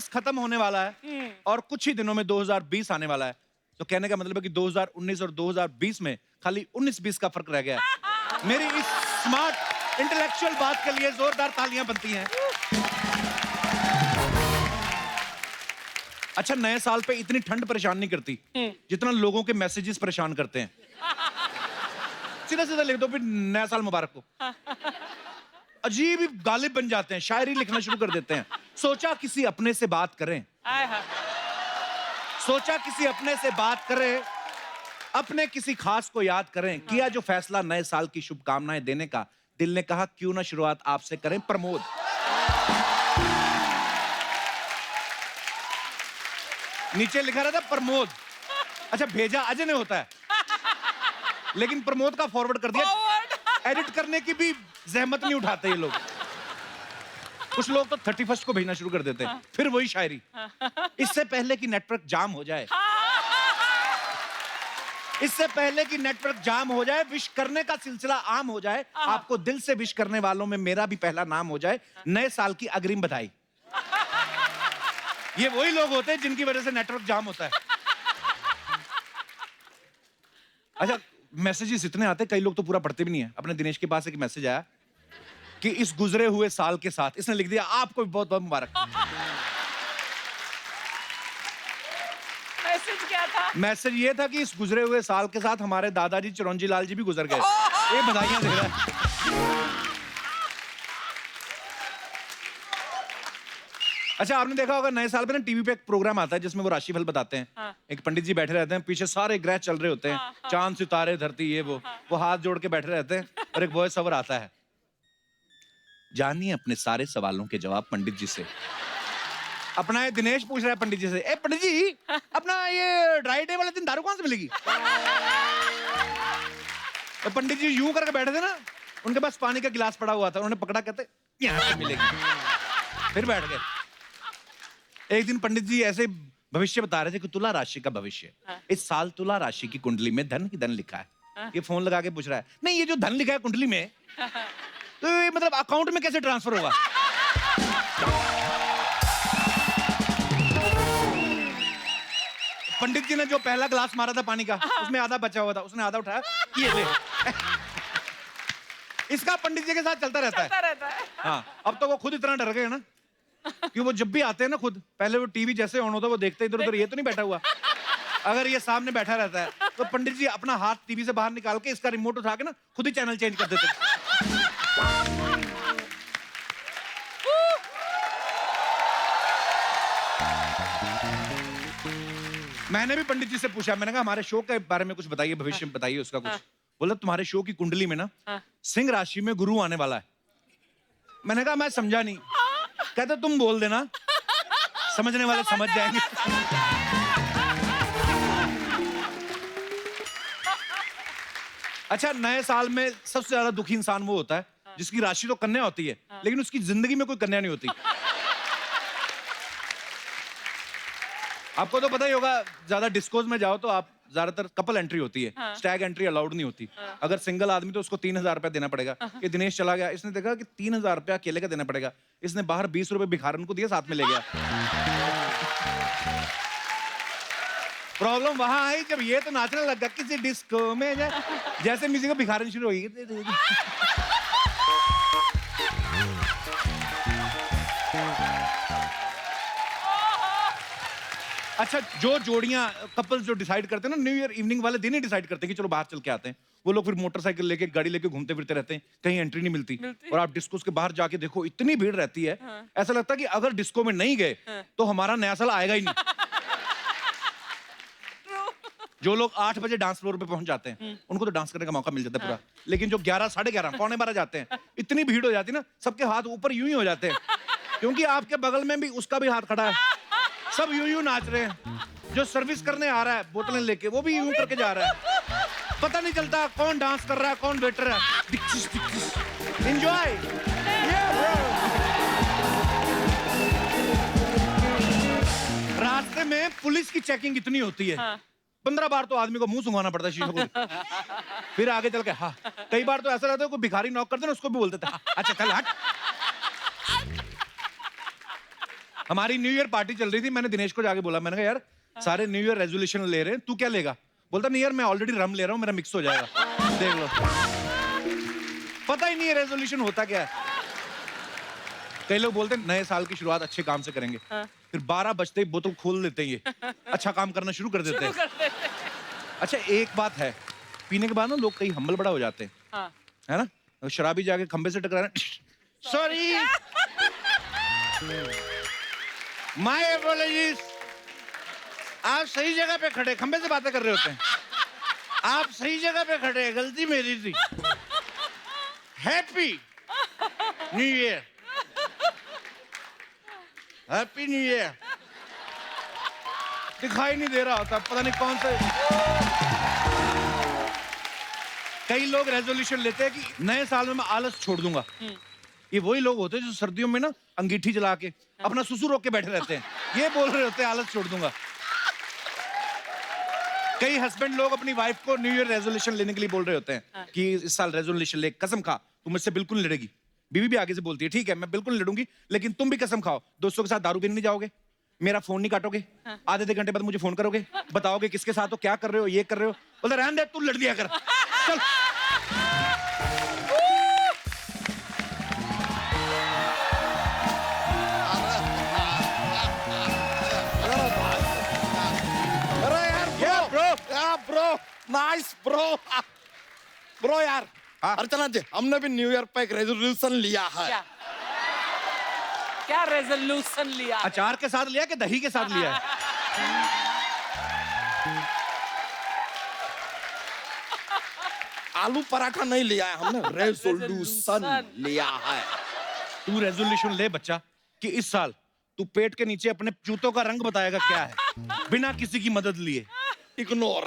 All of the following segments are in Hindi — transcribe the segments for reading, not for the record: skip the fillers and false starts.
2019 खत्म होने वाला है और कुछ ही दिनों में 2020 आने वाला है। तो कहने का मतलब है कि 2019 और 2020 में खाली 19-20 का फर्क रह गया है। मेरी इस स्मार्ट इंटेलेक्चुअल बात के लिए जोरदार तालियां बनती हैं। अच्छा, नए साल पे इतनी ठंड परेशान नहीं करती जितना लोगों के मैसेजेस परेशान करते हैं। सीधा सीधा लिख दो फिर नया साल मुबारक को। अजीब ही गालिब बन जाते हैं, शायरी लिखना शुरू कर देते हैं। सोचा किसी अपने से बात करें, सोचा किसी अपने से बात करें, अपने किसी खास को याद करें। किया जो फैसला नए साल की शुभकामनाएं देने का, दिल ने कहा क्यों ना शुरुआत आपसे करें। प्रमोद। नीचे लिखा रहता प्रमोद। अच्छा, भेजा अजय ने होता है, लेकिन प्रमोद का फॉरवर्ड कर दिया। एडिट करने की भी जहमत नहीं उठाते ये लोग। कुछ लोग तो 31 को भेजना शुरू कर देते हैं, फिर वही शायरी। इससे पहले कि नेटवर्क जाम हो जाए, इससे पहले कि नेटवर्क जाम हो जाए, विश करने का सिलसिला आम हो जाए, आपको दिल से विश करने वालों में मेरा भी पहला नाम हो जाए। नए साल की अग्रिम बधाई। ये वही लोग होते हैं जिनकी वजह से नेटवर्क जाम होता है। अच्छा, मैसेजेस इतने आते हैं, कई लोग तो पूरा पढ़ते भी नहीं है। अपने दिनेश के पास एक मैसेज आया कि इस गुजरे हुए साल के साथ, इसने लिख दिया आपको भी बहुत बहुत मुबारक। मैसेज क्या था? मैसेज ये था कि इस गुजरे हुए साल के साथ हमारे दादाजी चिरंजी लाल जी भी गुजर गए। ये बधाइयां दे रहा है। अच्छा, आपने देखा होगा नए साल पे ना टीवी पे एक प्रोग्राम आता है जिसमें वो राशिफल बताते हैं। एक पंडित जी बैठे रहते हैं, पीछे सारे ग्रह चल रहे होते हैं, चांद सितारे धरती ये वो हाथ जोड़ के बैठे रहते हैं और एक वॉइस ओवर आता है, जानिए अपने सारे सवालों के जवाब पंडित जी से। अपना ये दिनेश पूछ रहा है पंडित जी से, ए पंडित जी, अपना ये ड्राई डे वाले दिन दारू कहां से मिलेगी? तो पंडित जी यूं करके बैठे थे ना, उनके पास पानी का गिलास पड़ा हुआ था, उन्होंने पकड़ा, कहते यहां से मिलेगी। फिर बैठ गए। एक दिन पंडित जी ऐसे भविष्य बता रहे थे कि तुला राशि का भविष्य, इस साल तुला राशि की कुंडली में धन ही धन लिखा है। ये फोन लगा के पूछ रहा है, नहीं ये जो धन लिखा है कुंडली में, तो ये मतलब अकाउंट में कैसे ट्रांसफर होगा? पंडित जी ने जो पहला गिलास मारा था पानी का, उसमें आधा बचा हुआ था, उसने आधा उठाया, ये ले। इसका पंडित जी के साथ चलता रहता है। हाँ, अब तो वो खुद इतना डर गए ना कि वो जब भी आते हैं ना, खुद पहले वो टीवी जैसे ऑन होता है वो देखते इधर उधर, ये तो नहीं बैठा हुआ। अगर ये सामने बैठा रहता है तो पंडित जी अपना हाथ टीवी से बाहर निकाल के इसका रिमोट उठा के ना खुद ही चैनल चेंज कर देते। मैंने भी पंडित जी से पूछा, मैंने कहा हमारे शो के बारे में कुछ बताइए, भविष्य में बताइए उसका कुछ। बोला तुम्हारे शो की कुंडली में ना सिंह राशि में गुरु आने वाला है। मैंने कहा मैं समझा नहीं। कहते तुम बोल देना, समझने वाले समझ जाएंगे। अच्छा, नए साल में सबसे ज्यादा दुखी इंसान वो होता है जिसकी राशि तो कन्या होती है, लेकिन उसकी जिंदगी में कोई कन्या नहीं होती। आपको तो पता ही होगा, ज्यादा डिस्कोज में जाओ तो आप ज्यादातर कपल एंट्री होती है, स्टैग एंट्री अलाउड नहीं होती। अगर सिंगल आदमी तो उसको 3000 रुपया देना पड़ेगा। ये दिनेश चला गया, इसने देखा कि 3000 रुपया अकेले का देना पड़ेगा, इसने बाहर 20 रुपए भिखारन को दिया, साथ में ले गया। प्रॉब्लम वहां आई जब ये तो नाचने लगा किसी डिस्को में, जैसे म्यूजिक को भिखारन शुरू हो गई। अच्छा, जो जोड़ियां कपल्स जो डिसाइड करते हैं ना, न्यू ईयर इवनिंग वाले दिन ही डिसाइड करते हैं कि चलो बाहर चल के आते हैं, वो लोग फिर मोटरसाइकिल लेके गाड़ी लेके घूमते फिरते रहते हैं, कहीं एंट्री नहीं मिलती। और आप डिस्को के बाहर जाके देखो, इतनी भीड़ रहती है, ऐसा लगता है कि अगर डिस्को में नहीं गए तो हमारा नया साल आएगा ही नहीं। जो लोग 8 बजे डांस फ्लोर पे पहुंच जाते हैं उनको तो डांस करने का मौका मिल जाता है पूरा, लेकिन जो 11, 11:30, 11:45 जाते हैं, इतनी भीड़ हो जाती है ना, सबके हाथ ऊपर यूं ही हो जाते हैं, क्योंकि आपके बगल में भी उसका भी हाथ खड़ा है, सब यूं यूं नाच रहे हैं। जो सर्विस करने आ रहा है बोतलें लेके, वो भी यूं करके जा रहा है, पता नहीं चलता कौन डांस कर रहा है कौन वेटर है। एंजॉय। रास्ते में पुलिस की चेकिंग इतनी होती है, 15 बार तो आदमी को मुंह सुंघाना पड़ता है शीशे को, फिर आगे चल के हाँ। कई बार तो ऐसा रहता है कोई भिखारी नॉक करते ना, उसको भी बोलते थे अच्छा चल हट। हमारी न्यू ईयर पार्टी चल रही थी, मैंने दिनेश को जाके बोला, मैंने कहा यार सारे न्यू ईयर रेजोल्यूशन ले रहे हैं, तू क्या लेगा? बोलता नहीं यार मैं ऑलरेडी रम ले रहा हूँ, मेरा मिक्स हो जाएगा। देख लो, पता ही नहीं है रेजोल्यूशन होता क्या है। कई लोग बोलते हैं नए साल की शुरुआत अच्छे काम से करेंगे, फिर 12 बजते ही बोतल खोल देते हैं, ये अच्छा काम करना शुरू कर देते हैं। अच्छा एक बात है, पीने के बाद ना लोग कई हम्बल बड़ा हो जाते हैं, है ना? शराबी जाके खंबे से टकरा रहे, सॉरी माय अपोलॉजीज, आप सही जगह पे खड़े, खंबे से बातें कर रहे होते हैं, आप सही जगह पे खड़े, गलती मेरी थी। Happy new year, happy new year. दिखाई नहीं दे रहा होता, पता नहीं कौन से। कई लोग रेजोल्यूशन लेते हैं कि नए साल में मैं आलस छोड़ दूंगा। ये वही लोग होते हैं जो सर्दियों में ना अंगीठी जला के अपना सुसु रोक के बैठे रहते हैं, ये बोल रहे होते हैं आलस छोड़ दूंगा। कई हस्बैंड लोग अपनी वाइफ को न्यू ईयर रेजोल्यूशन लेने के लिए बोल रहे होते हैं कि इस साल रेजोल्यूशन ले, कसम खा तू मुझसे बिल्कुल नहीं लड़ेगी। बीवी भी आगे से बोलती है ठीक है मैं बिल्कुल नहीं लड़ूंगी, लेकिन तुम भी कसम खाओ दोस्तों के साथ दारू पीने नहीं जाओगे, मेरा फोन नहीं काटोगे, आधे घंटे बाद मुझे फोन करोगे, बताओगे किसके साथ हो, क्या कर रहे हो, ये कर रहे हो। बोलते रहने दे, तू लड़ दिया कर, चल। ब्रो नाइस ब्रो यार। हाँ? अर्चना जी हमने भी न्यू ईयर पे एक रेजोल्यूशन लिया है। क्या रेजोल्यूशन लिया? अचार के साथ लिया कि दही के साथ लिया है? आलू पराठा नहीं लिया है हमने, रेजोल्यूशन लिया है। तू रेजोल्यूशन ले बच्चा कि इस साल तू पेट के नीचे अपने जूतों का रंग बताएगा क्या है, बिना किसी की मदद लिए। इग्नोर।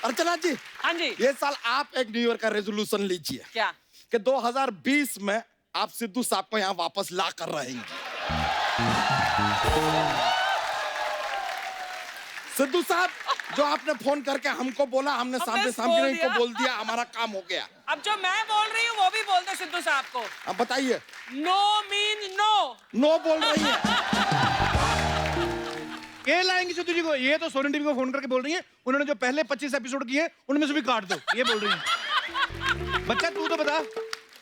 अर्चना जी, हाँ जी, ये साल आप एक न्यू ईयर का रेजोल्यूशन लीजिए। क्या? कि 2020 में आप सिद्धू साहब को यहाँ वापस ला कर रहेंगे। सिद्धू साहब जो आपने फोन करके हमको बोला, हमने सामने सामने इनको बोल दिया, हमारा काम हो गया। अब जो मैं बोल रही हूँ वो भी बोल दो सिद्धू साहब को। अब बताइए। No mean no. नो बोल रही है। ये लाएंगे सिद्धू जी को, ये तो सोनी टीवी को फोन करके बोल रही है उन्होंने जो पहले 25 एपिसोड किए उनमें से भी काट दो, ये बोल रही है। बच्चा तू तो बता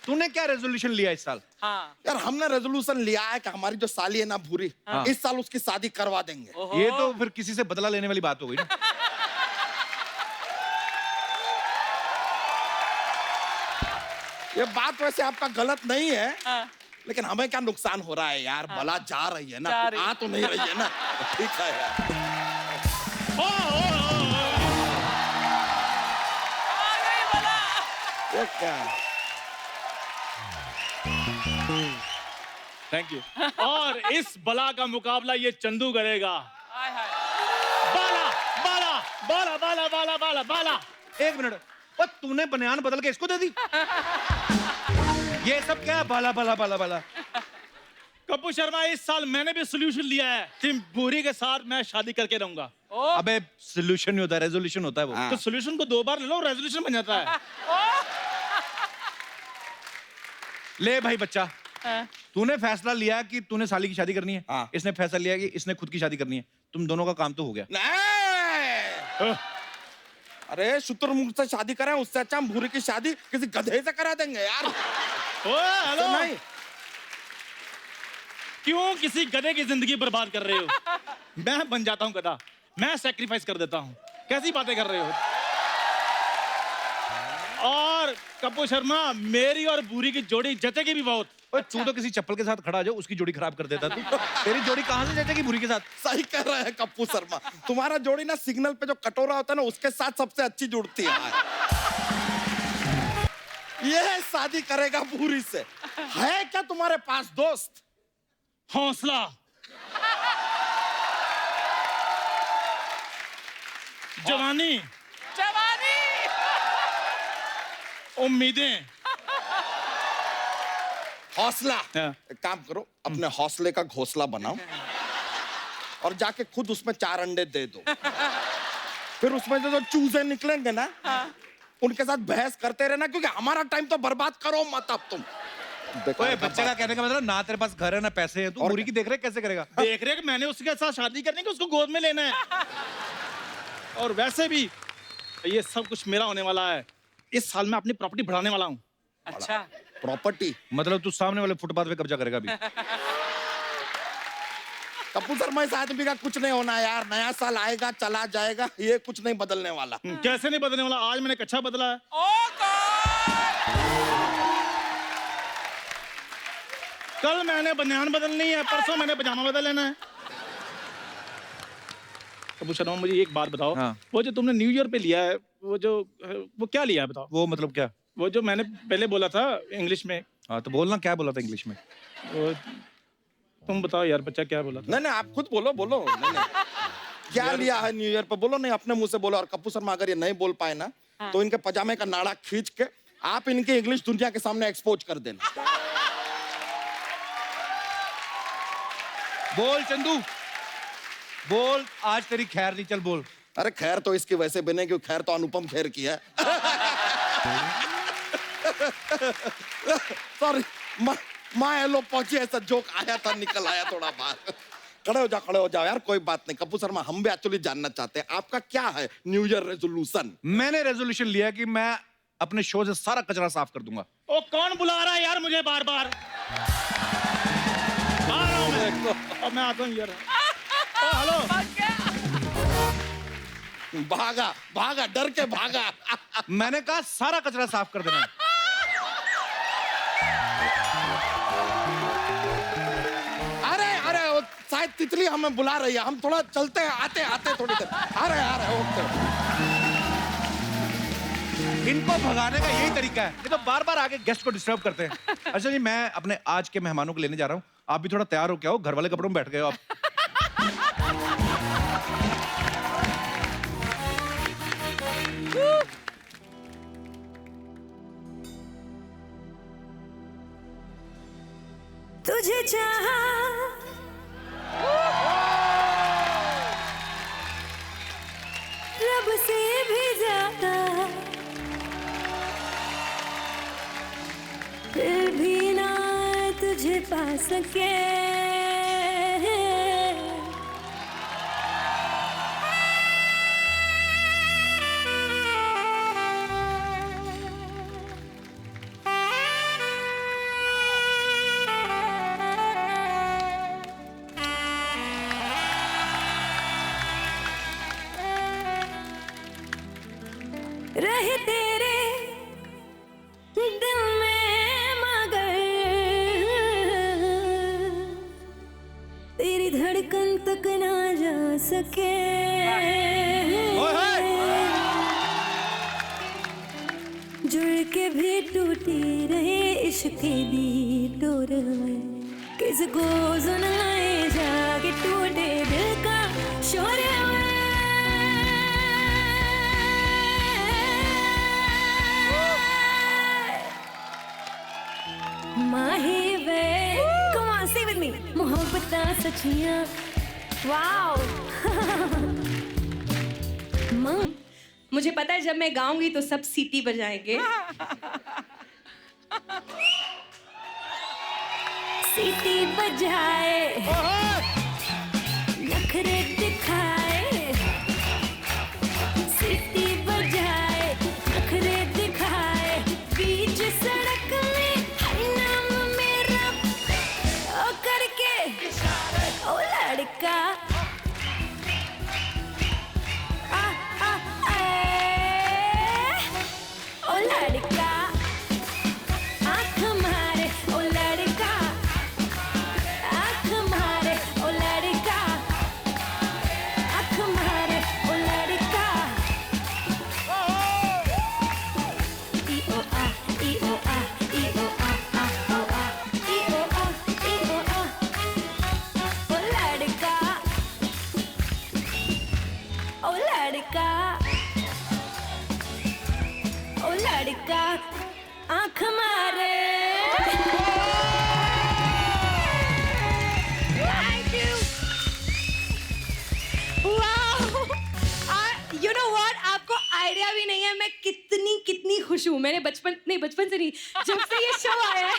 तूने क्या रेजोल्यूशन लिया इस साल? हाँ। यार हमने रेजोल्यूशन लिया है कि हमारी जो साली है ना भूरी, इस साल उसकी शादी करवा देंगे। ये तो फिर किसी से बदला लेने वाली बात हो गई ना। ये बात वैसे आपका गलत नहीं है, लेकिन हमें क्या नुकसान हो रहा है यार? बला जा रही है ना, आ तो नहीं रही है ना, ठीक है यार। ये क्या? Thank you. और इस बला का मुकाबला ये चंदू करेगा। हाय हाय। बाला बाला बाला बाला बाला बाला बाला। एक मिनट, और तूने बनियान बदल के इसको दे दी? ये सब क्या है बाला बाला बाला बाला? कपूर शर्मा इस साल मैंने भी सोल्यूशन लिया है, सिम भूरी के साथ मैं शादी करके रहूंगा। अबे सोल्यूशन नहीं होता, रेजोल्यूशन होता है वो। तो सोल्यूशन को 2 बार ले लो, रेजोल्यूशन बन जाता है। ले भाई बच्चा, तूने फैसला लिया कि तूने साली की शादी करनी है, हाँ। इसने फैसला लिया कि इसने खुद की शादी करनी है, तुम दोनों का काम तो हो गया। नहीं! अरे शुतुरमुर्ग से शादी करें उससे अच्छा हम भूरी की शादी किसी गधे से करा देंगे यार। हेलो, नहीं क्यों किसी गधे की जिंदगी बर्बाद कर रहे हो? मैं बन जाता हूँ गधा, मैं सैक्रिफाइस कर देता हूँ। कैसी बातें कर रहे हो? और कपूर शर्मा मेरी और भूरी की जोड़ी जचेगी भी बहुत। ओए तू तो किसी चप्पल के साथ खड़ा जो उसकी जोड़ी खराब कर देता तू। तेरी जोड़ी कहाँ से जचेगी भूरी के साथ? सही कह रहे हैं कप्पू शर्मा, तुम्हारा जोड़ी ना सिग्नल पे जो कटोरा होता है ना उसके साथ सबसे अच्छी जुड़ती है। ये शादी करेगा भूरी से। है क्या तुम्हारे पास दोस्त? हौसला, जवानी, जवानी, उम्मीदें, हौसला। हाँ। एक काम करो, अपने हौसले का घोंसला बनाओ और जाके खुद उसमें 4 अंडे दे दो। फिर उसमें जो चूजे निकलेंगे ना, उनके साथ बहस करते रहना, क्योंकि हमारा टाइम तो बर्बाद करो मत अब तुम। ओए बच्चे का कहने का मतलब ना तेरे पास घर है ना पैसे हैं, तू मुर्गी की देख रेख कैसे करेगा? देख रहे मैंने उसके साथ शादी करनी कि उसको गोद में लेना है। और वैसे भी ये सब कुछ मेरा होने वाला है। इस साल मैं अपनी प्रॉपर्टी बढ़ाने वाला हूँ। अच्छा प्रॉपर्टी मतलब तू सामने वाले फुटपाथ पे कब्जा करेगा अभी? कपूर शर्मा, इस आदमी का कुछ नहीं होना यार। नया साल आएगा चला जाएगा, ये कुछ नहीं बदलने वाला। कैसे नहीं बदलने वाला? आज मैंने कच्छा बदला है। ओ गॉड, कल मैंने बनियान बदलनी है, परसों मैंने पजामा बदल लेना है। कपूर शर्मा मुझे एक बात बताओ, हाँ। वो जो तुमने न्यू ईयर पे लिया है, वो क्या लिया है बताओ? वो मतलब क्या? वो जो मैंने पहले बोला था इंग्लिश में। हाँ तो बोलना, क्या बोला था इंग्लिश में? वो तुम बताओ यार, बच्चा क्या बोला था? नहीं नहीं, आप खुद बोलो बोलो। नहीं, नहीं। क्या लिया है न्यू ईयर पे? बोलो, नहीं अपने मुंह से बोलो। और कपूर शर्मा अगर ये नहीं बोल पाए ना, तो इनके पजामे का नाड़ा खींच के आप इनके इंग्लिश दुनिया के सामने एक्सपोज कर देना। बोल चंदू, बोल। आज तेरी खैर नहीं, चल बोल। अरे खैर तो इसकी वैसे बने, क्यों खैर तो अनुपम खेर की है। सॉरी, माँ एलो पहुंची, ऐसा जोक आया था, निकल आया थोड़ा बाहर। खड़े हो जाओ यार, कोई बात नहीं। कपूर शर्मा, हम भी एक्चुअली जानना चाहते हैं आपका क्या है न्यू ईयर रेजोल्यूशन? मैंने रेजोल्यूशन लिया कि मैं अपने शो से सारा कचरा साफ कर दूंगा। ओ कौन बुला रहा है यार मुझे बार बार? आ रहा हूं मैं। अब मैं आता हूँ यार। ओ हेलो। भागा भागा, डर के भागा। मैंने कहा सारा कचरा साफ कर देना। अरे अरे, वो शायद तितली हमें बुला रही है, हम थोड़ा चलते हैं, आते थोड़ी देर। आ रहे ओके। इनको भगाने का यही तरीका है, ये तो बार बार आके गेस्ट को डिस्टर्ब करते हैं। अच्छा जी, मैं अपने आज के मेहमानों को लेने जा रहा हूँ, आप भी थोड़ा तैयार हो क्या हो, घर वाले कपड़ों में बैठ गए हो आप। तुझे चाहा रब से भी ज्यादा, फिर भी ना तुझे पा सके। रहे तेरे दिल में मगर तेरी धड़कन तक ना जा सके। जुड़ के भी टूटी रहे इश्क दी डोर, किसको सुनाए जाके टूटे दिल का शोर। माही वे, come on, stay with me. मोहब्बतां सच्चियां, wow. मुझे पता है जब मैं गाऊंगी तो सब सीटी बजाएंगे। सीटी बजाए, नखरे दिखाए, सीटी बजाए, नखरे दिखाए, बीच सड़क में हर नाम मेरा ओ करके ओ लड़का। ओ लड़का, आँख मारे ओ लड़का, आँख मारे ओ लड़का, आँख मारे ओ लड़का। ई ओ आ, ई ओ आ, ई ओ आ, आ ओ आ, ई ओ आ, ई ओ आ, ओ लड़का, ओ लड़का, ओ लड़का, आँख मारे। Thank you. Wow. You know what? आपको आइडिया भी नहीं है मैं कितनी खुश हूँ। मैंने बचपन से नहीं, जब से ये शो आया है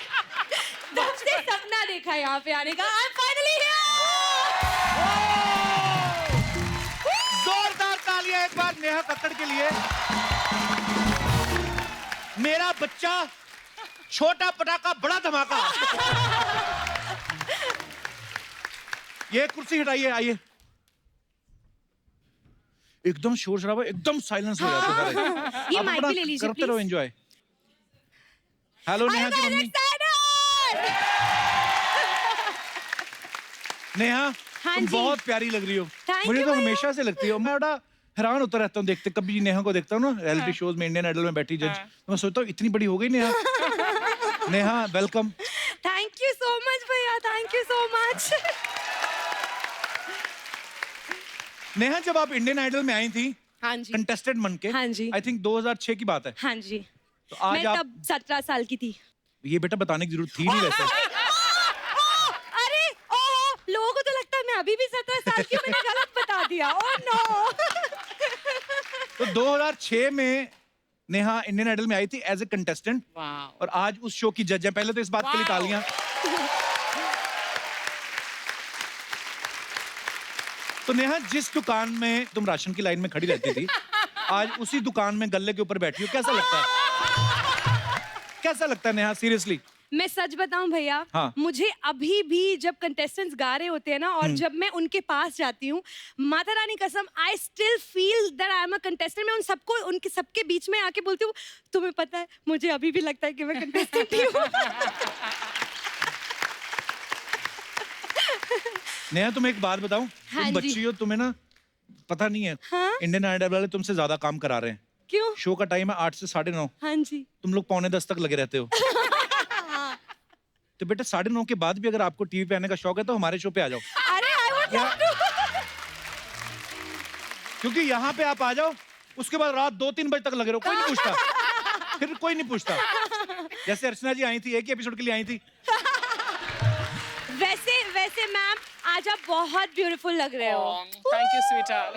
तब से सपना देखा है यहाँ पे आने का। आई एम फाइनली जोरदार तालियां एक बार नेहा कक्कड़ के लिए। मेरा बच्चा छोटा पटाखा बड़ा धमाका। ये कुर्सी हटाइए, आइए। एकदम शोर शराबा, एकदम साइलेंस हो जाता है। ये आप माइक अपना भी ले लीजिए करते रहो प्लीज। एंजॉय। हेलो नेहा की मम्मी। नेहा हाँ तुम जी। बहुत प्यारी लग रही हो। Thank मुझे you तो भैया। हमेशा से लगती हो। मैं बड़ा हैरान होता रहता हूँ देखते, कभी नेहा को देखता हूँ ना रियलिटी शोज में, इंडियन आइडल में बैठी जज, तो मैं सोचता हूँ इतनी बड़ी हो गई Neha. Neha welcome. Thank you so much भैया, thank you so much. Neha जब आप इंडियन आइडल में आई थी हाँ जी, कंटेस्टेंट बन के, हाँ जी। आई थिंक 2006 की बात है। हाँ जी। तो आज मैं आप, तब 17 साल की थी। ये बेटा बताने की जरूरत थी नहीं वैसे। अरे लोगों को तो लगता है मैं अभी भी 17 साल की हूँ, मैंने गलत बता दिया। Oh no. तो 2006 में नेहा इंडियन आइडल में आई थी एज ए कंटेस्टेंट, और आज उस शो की जज है। पहले तो इस बात के लिए तालियां। तो नेहा जिस दुकान में तुम राशन की लाइन में खड़ी रहती थी, आज उसी दुकान में गल्ले के ऊपर बैठी हो। कैसा लगता है? कैसा लगता है नेहा, सीरियसली? मैं सच बताऊं भैया, हाँ। मुझे अभी भी जब कंटेस्टेंट्स गा रहे होते हैं ना, और जब मैं उनके पास जाती हूँ, माता रानी कसम, I still feel that I am a contestant. मैं उन सबको, उनके सबके बीच में आके बोलती हूँ, तुम्हें पता है मुझे अभी भी लगता है कि मैं कंटेस्टेंट ही हूँ। नेहा तुम एक बात बताऊं, हाँ तुम जी। बच्ची हो, तुम्हें ना पता नहीं है, हाँ? इंडियन आइडल वाले तुमसे ज्यादा काम करा रहे हैं। क्यों? शो का टाइम है 8 से 9:30, हाँ जी। तुम लोग 9:45 तक लगे रहते हो। तो बेटा 9:30 के बाद भी अगर आपको टीवी पे आने का शौक है तो हमारे शो पे आ जाओ, अरे आई वुड लव टू। क्योंकि यहाँ पे आप आ जाओ, उसके बाद रात 2-3 बजे तक लगे रहो, कोई नहीं पूछता। फिर कोई नहीं पूछता। जैसे अर्चना जी आई थी, एक ही एपिसोड के लिए आई थी। वैसे मैम आज आप बहुत ब्यूटीफुल लग रहे हो। Thank you, sweetheart.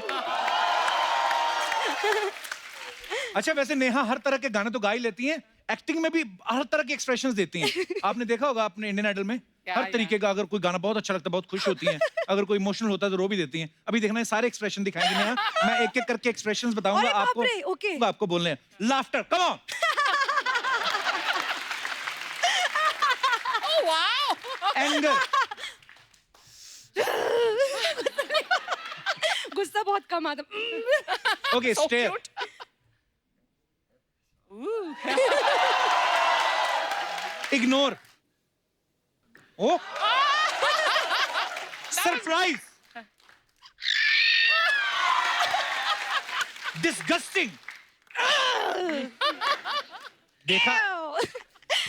अच्छा वैसे नेहा हर तरह के गाने तो गा ही लेती हैं, एक्टिंग में भी हर तरह के एक्सप्रेशंस देती हैं। आपने देखा होगा अपने इंडियन आइडल में, हर तरीके का, अगर कोई गाना बहुत अच्छा लगता है बहुत खुश होती हैं, अगर कोई इमोशनल होता है तो रो भी देती हैं। अभी देखना है सारे एक्सप्रेशन दिखाएंगे नेहा, मैं एक एक करके एक्सप्रेशंस बताऊंगा अरे बाप आपको, रे, ओके। वो आपको बोलने हैं। Laughter, come on. Oh, wow. Anger, गुस्सा बहुत कम आता। Okay, So stare, cute. Ignore, oh, surprise, disgusting. देखा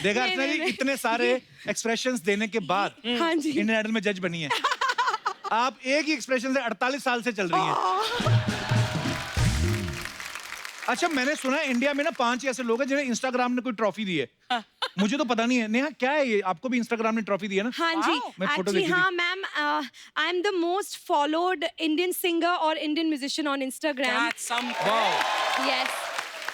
देखा अर्चना जी, इतने सारे एक्सप्रेशंस देने के बाद हाँ जी। इंडियन आइडल में जज बनी है। आप एक ही एक्सप्रेशन से 48 साल से चल रही हैं। अच्छा मैंने सुना है इंडिया में ना 5 ऐसे लोग हैं जिन्हें इंस्टाग्राम ने कोई ट्रॉफी दी है। मुझे तो पता नहीं है। नेहा क्या है ये, आपको भी इंस्टाग्राम ने ट्रॉफी दी है ना? हाँ जी, मैं फोटो एक्चुअली देखी थी। हाँ ma'am, I am the most followed Indian singer और Indian musician on Instagram. That's some. Wow, yes,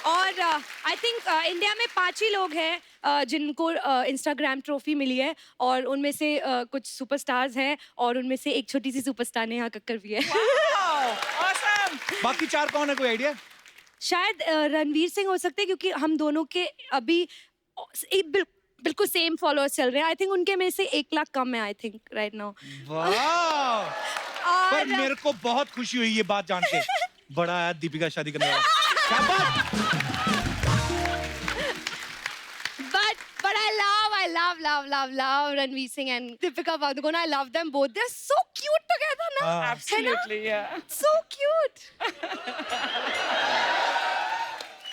और आई थिंक इंडिया में 5 ही लोग हैं जिनको इंस्टाग्राम ट्रॉफी मिली है, और उनमें से कुछ सुपरस्टार्स हैं, और उनमें से एक छोटी सी सुपरस्टार नेहा कक्कड़ भी है। Wow. Awesome. बाकी 4 कौन है, कोई आइडिया? शायद रणवीर सिंह हो सकते हैं, क्योंकि हम दोनों के अभी बिल्कुल सेम फॉलोअर्स चल रहे हैं। आई थिंक उनके में से 1 लाख कम है, आई थिंक राइट नाउ। वाह, पर और मेरे को बहुत खुशी हुई ये बात जान के। बड़ा है दीपिका शादी करने वाला। क्या बात? but I love Ranveer Singh and Deepika Padukone. I love them both. They're so cute together now. हाँ। Absolutely, yeah. So cute.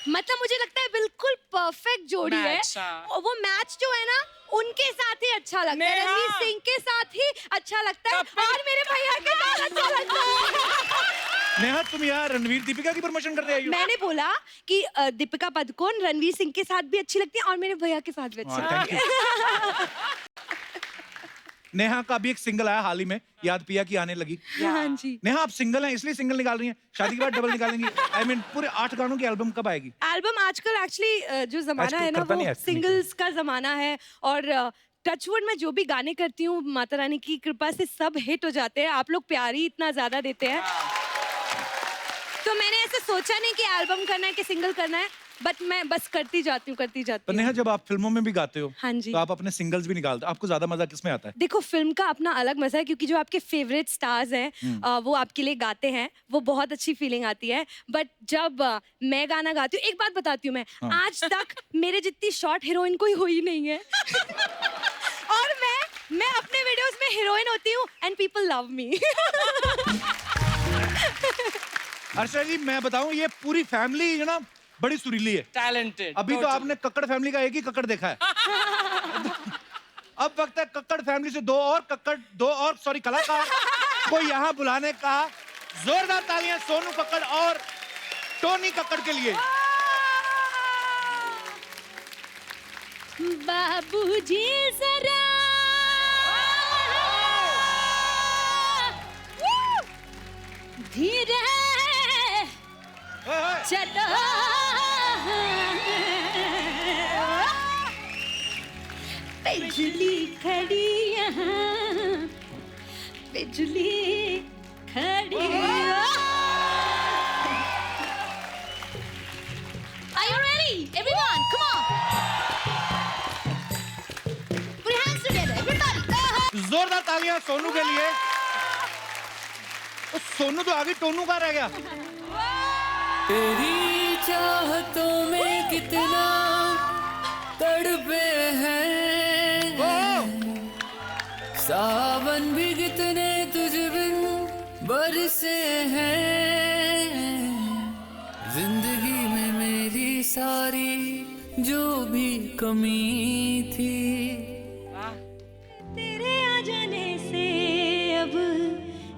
मतलब मुझे लगता है बिल्कुल परफेक्ट जोड़ी है। Match, हाँ। और वो मैच जो है ना, उनके साथ ही अच्छा लगता है। नेहा। रणवीर सिंह के साथ ही अच्छा लगता है, कपिल। और मेरे भैया के साथ अच्छा लगता है। नेहा तुम यार रणवीर दीपिका की प्रमोशन करने आई हो? मैंने बोला कि दीपिका पादुकोण रणवीर सिंह के साथ भी अच्छी लगती है, और मेरे भैया के साथ भी अच्छी हाँ, लगती है। नेहा का भी एक सिंगल आया हाल ही में, याद पिया की आने लगी। हाँ जी। नेहा आप सिंगल हैं इसलिए सिंगल निकाल रही हैं, शादी के बाद डबल निकालेंगी? आई मीन पूरे 8 गानों की एल्बम कब आएगी? एल्बम आजकल एक्चुअली जो जमाना आजकल है ना करता वो नहीं actually सिंगल्स का जमाना है और टचवुड में जो भी गाने करती हूँ माता रानी की कृपा से सब हिट हो जाते हैं। आप लोग प्यार ही इतना ज्यादा देते हैं, तो मैंने ऐसे सोचा नहीं कि एल्बम करना है कि सिंगल करना है, बट मैं बस करती जाती हूँ पर नेहा जब आप फिल्मों में भी गाते हो हाँ जी। तो आप अपने सिंगल्स भी निकालते हो, आपको ज्यादा मजा किसमें आता है? देखो फिल्म का अपना अलग मजा है क्योंकि जो आपके फेवरेट स्टार्स हैं वो आपके लिए गाते हैं, वो बहुत अच्छी फीलिंग आती है। बट जब मैं गाना गाती हूँ, एक बात बताती हूँ मैं, आज तक मेरे जितनी शॉर्ट हीरोइन कोई हुई नहीं है और मैं अपने वीडियोस में हीरोइन होती हूँ एंड पीपल लव मी। अर्चना जी मैं बताऊं ये पूरी फैमिली ना बड़ी सुरीली है। Talented. अभी तो totally. आपने कक्कड़ फैमिली का एक ही कक्कड़ देखा है। अब वक्त है कक्कड़ फैमिली से दो और कलाकार को यहाँ बुलाने का। जोरदार तालियां सोनू कक्कड़ और टोनी कक्कड़ के लिए। बाबूजी जरा धीरे चलो बिजली खड़ी यहाँ बिजली खड़ी। Are you ready? Everyone, come on. Put your hands together, everybody. जोरदार तालियां सोनू के लिए। तो सोनू तो आगे, टोनू का रह गया। तेरी चाहतों में कितना तड़पे हैं, सावन भी कितने तुझ बिन बरसे हैं, जिंदगी में मेरी सारी जो भी कमी थी तेरे आ जाने से अब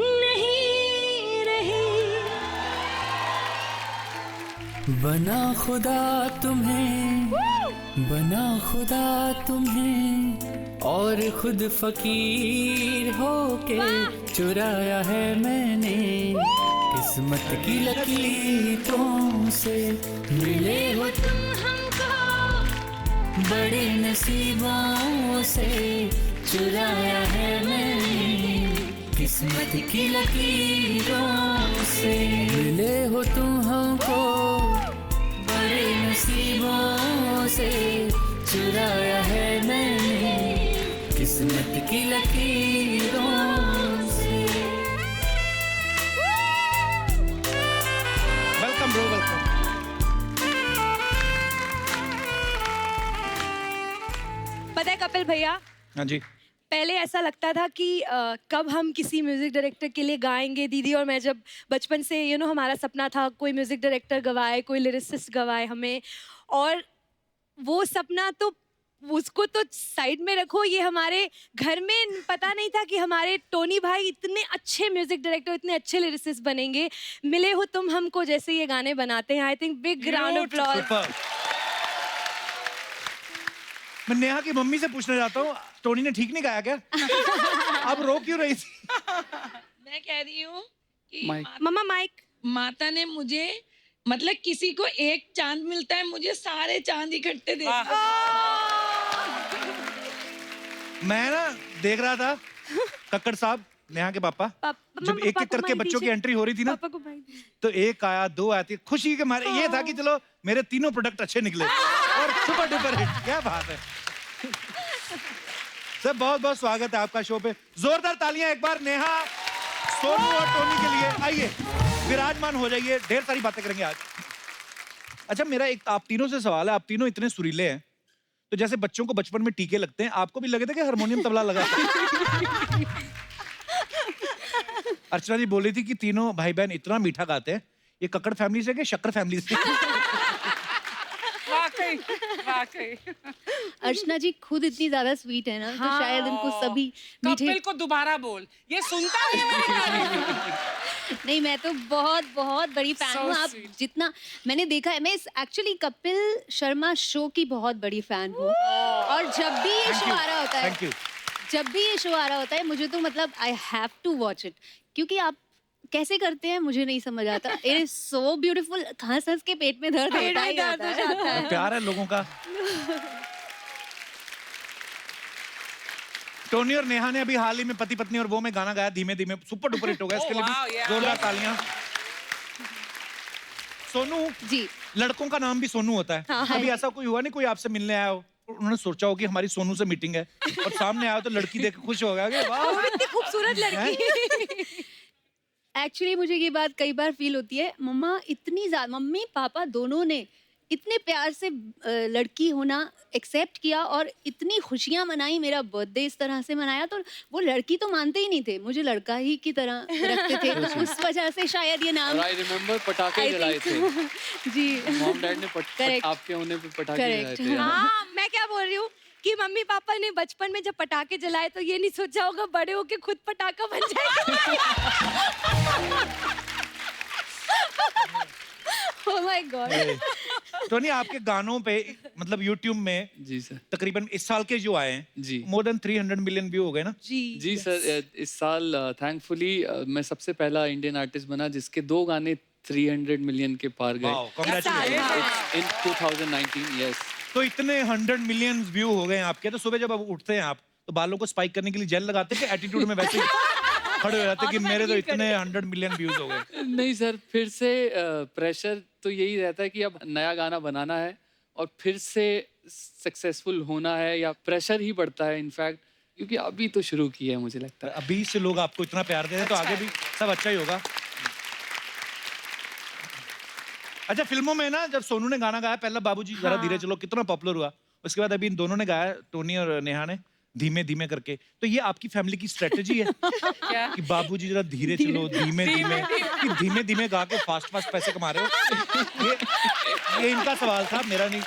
नहीं रही। बना खुदा तुम्हें और खुद फकीर होके चुराया है मैंने, किस्मत की लकीरों से मिले हो तुम हमको बड़े नसीबों से चुराया है मैंने, किस्मत की लकीरों से मिले हो तुम हमको बड़े नसीबों से चुराया है मैंने, किस्मत की लकीरों से। Welcome bro, welcome. पता है कपिल भैया, हाँ जी। पहले ऐसा लगता था कि कब हम किसी म्यूजिक डायरेक्टर के लिए गाएंगे। दीदी और मैं जब बचपन से हमारा सपना था कोई म्यूजिक डायरेक्टर गवाए, कोई लिरिसिस्ट गवाए हमें, और वो सपना तो उसको तो साइड में रखो, ये हमारे घर में पता नहीं था कि हमारे टोनी भाई इतने अच्छे म्यूजिक डायरेक्टर, इतने अच्छे लिरिसिस्ट बनेंगे। मिले हो तुम हमको जैसे ये गाने बनाते हैं। I think big round of applause. Super. मैं नेहा की मम्मी से पूछना चाहता हूँ, टोनी ने ठीक नहीं गाया क्या? अब रो क्यों रही थी? मैं कह रही हूँ कि मम्मा माइक। माता ने मुझे, मतलब किसी को एक चांद मिलता है, मुझे सारे चांद इकट्ठे दे दिए। मैं ना देख रहा था कक्कड़ साहब, नेहा के पापा, जब एक एक करके बच्चों की एंट्री हो रही थी ना, पापा को माइक। तो एक आया, दो आती, खुशी के मारे ये था कि चलो मेरे तीनों प्रोडक्ट अच्छे निकले और सुपर डुपर हिट। क्या बात है सर, बहुत बहुत स्वागत है आपका शो पे। जोरदार तालियां एक बार नेहा, सोनू और टोनी के लिए। आइए विराजमान हो जाइए, ढेर सारी बातें करेंगे आज। अच्छा मेरा एक आप तीनों से सवाल है, आप तीनों इतने सुरीले हैं, तो जैसे बच्चों को बचपन में टीके लगते हैं, आपको भी लगे थे कि हारमोनियम तबला लगा? अर्चना जी बोली थी कि तीनों भाई बहन इतना मीठा गाते हैं, ये कक्कड़ फैमिली से कि शक्कर फैमिली से? वाकई। अर्चना जी खुद इतनी ज्यादा स्वीट है ना, तो शायद इनको सभी मीठे। कपिल को दोबारा बोल, ये सुनता नहीं है मेरी तारीफ। नहीं, मैं तो बहुत बहुत बड़ी फैन So हूँ। आप sweet. जितना मैंने देखा है, मैं एक्चुअली कपिल शर्मा शो की बहुत बड़ी फैन हूँ, और जब भी ये शो आ रहा होता है थैंक यू। जब भी ये शो आ रहा होता है मुझे तो मतलब I have to watch it, क्योंकि आप कैसे करते हैं मुझे नहीं समझ आता. It is so beautiful. हंस हंस के पेट में दर्द होता ही होता है. प्यार है लोगों का. टोनी और नेहा ने अभी हाल ही में पति पत्नी और वो में गाना गाया धीमे धीमे, सुपर डुपर हिट हो गया. इसके लिए wow, भी yeah. जोरदार तालियां. सोनू जी. लड़कों का नाम भी सोनू होता है. हाँ, कभी हाँ. ऐसा कोई हुआ नहीं कोई आपसे मिलने आया हो, उन्होंने सोचा हो कि हमारी सोनू से मीटिंग है और सामने आया तो लड़की देख के खुश हो गया कि वाह इतनी खूबसूरत लड़की. एक्चुअली मुझे ये बात कई बार फील होती है, मम्मा इतनी ज्यादा, मम्मी पापा दोनों ने इतने प्यार से लड़की होना एक्सेप्ट किया और इतनी खुशियां मनाई. मेरा बर्थडे इस तरह से मनाया तो वो लड़की तो मानते ही नहीं थे, मुझे लड़का ही की तरह रखते थे. तो उस वजह से शायद ये नाम. आई रिमेम्बर पटाखे I जलाए think- थे. जी. मॉम डैड ने Correct. आपके होने पे पटाखे Correct. जलाए थे. हाँ, मैं क्या बोल रही हूँ कि मम्मी पापा ने बचपन में जब पटाखे जलाए तो ये नहीं सोचा होगा बड़े होके खुद पटाखा बन जाएगा. Oh my God. टोनी आपके गानों पे मतलब YouTube में जी सर. तकरीबन इस साल के जो आए हैं जी. मोर देन 300 मिलियन व्यू हो गए ना. जी सर, इस साल थैंकफुली मैं सबसे पहला इंडियन आर्टिस्ट बना जिसके 2 गाने 300 मिलियन के पार गए. Wow, congratulation. इन 2019. यस. तो इतने 100 मिलियन व्यू हो गए हैं आपके, तो सुबह जब अब उठते हैं आप तो बालों को स्पाइक करने के लिए जेल लगाते हैं कि एटीट्यूड में वैसे ही खड़े हो जाते हैं कि मेरे तो इतने 100 मिलियन व्यूज हो गए. नहीं सर, फिर से प्रेशर तो यही रहता है कि अब नया गाना बनाना है और फिर से सक्सेसफुल होना है, या प्रेशर ही बढ़ता है इनफैक्ट, क्योंकि अभी तो शुरू किया है मुझे लगता है. अभी से लोग आपको इतना प्यार दे रहे हैं तो आगे भी सब अच्छा ही होगा. अच्छा, फिल्मों में ना जब सोनू ने गाना गाया पहला बाबूजी जरा धीरे चलो कितना पॉपुलर हुआ, उसके बाद अभी इन दोनों ने गाया टोनी और नेहा ने धीमे धीमे करके, तो ये आपकी फैमिली की स्ट्रेटजी है कि बाबूजी जरा धीरे चलो धीमे धीमे, कि धीमे धीमे गा के फास्ट फास्ट पैसे कमा रहे हो. ये इनका सवाल था, मेरा नहीं.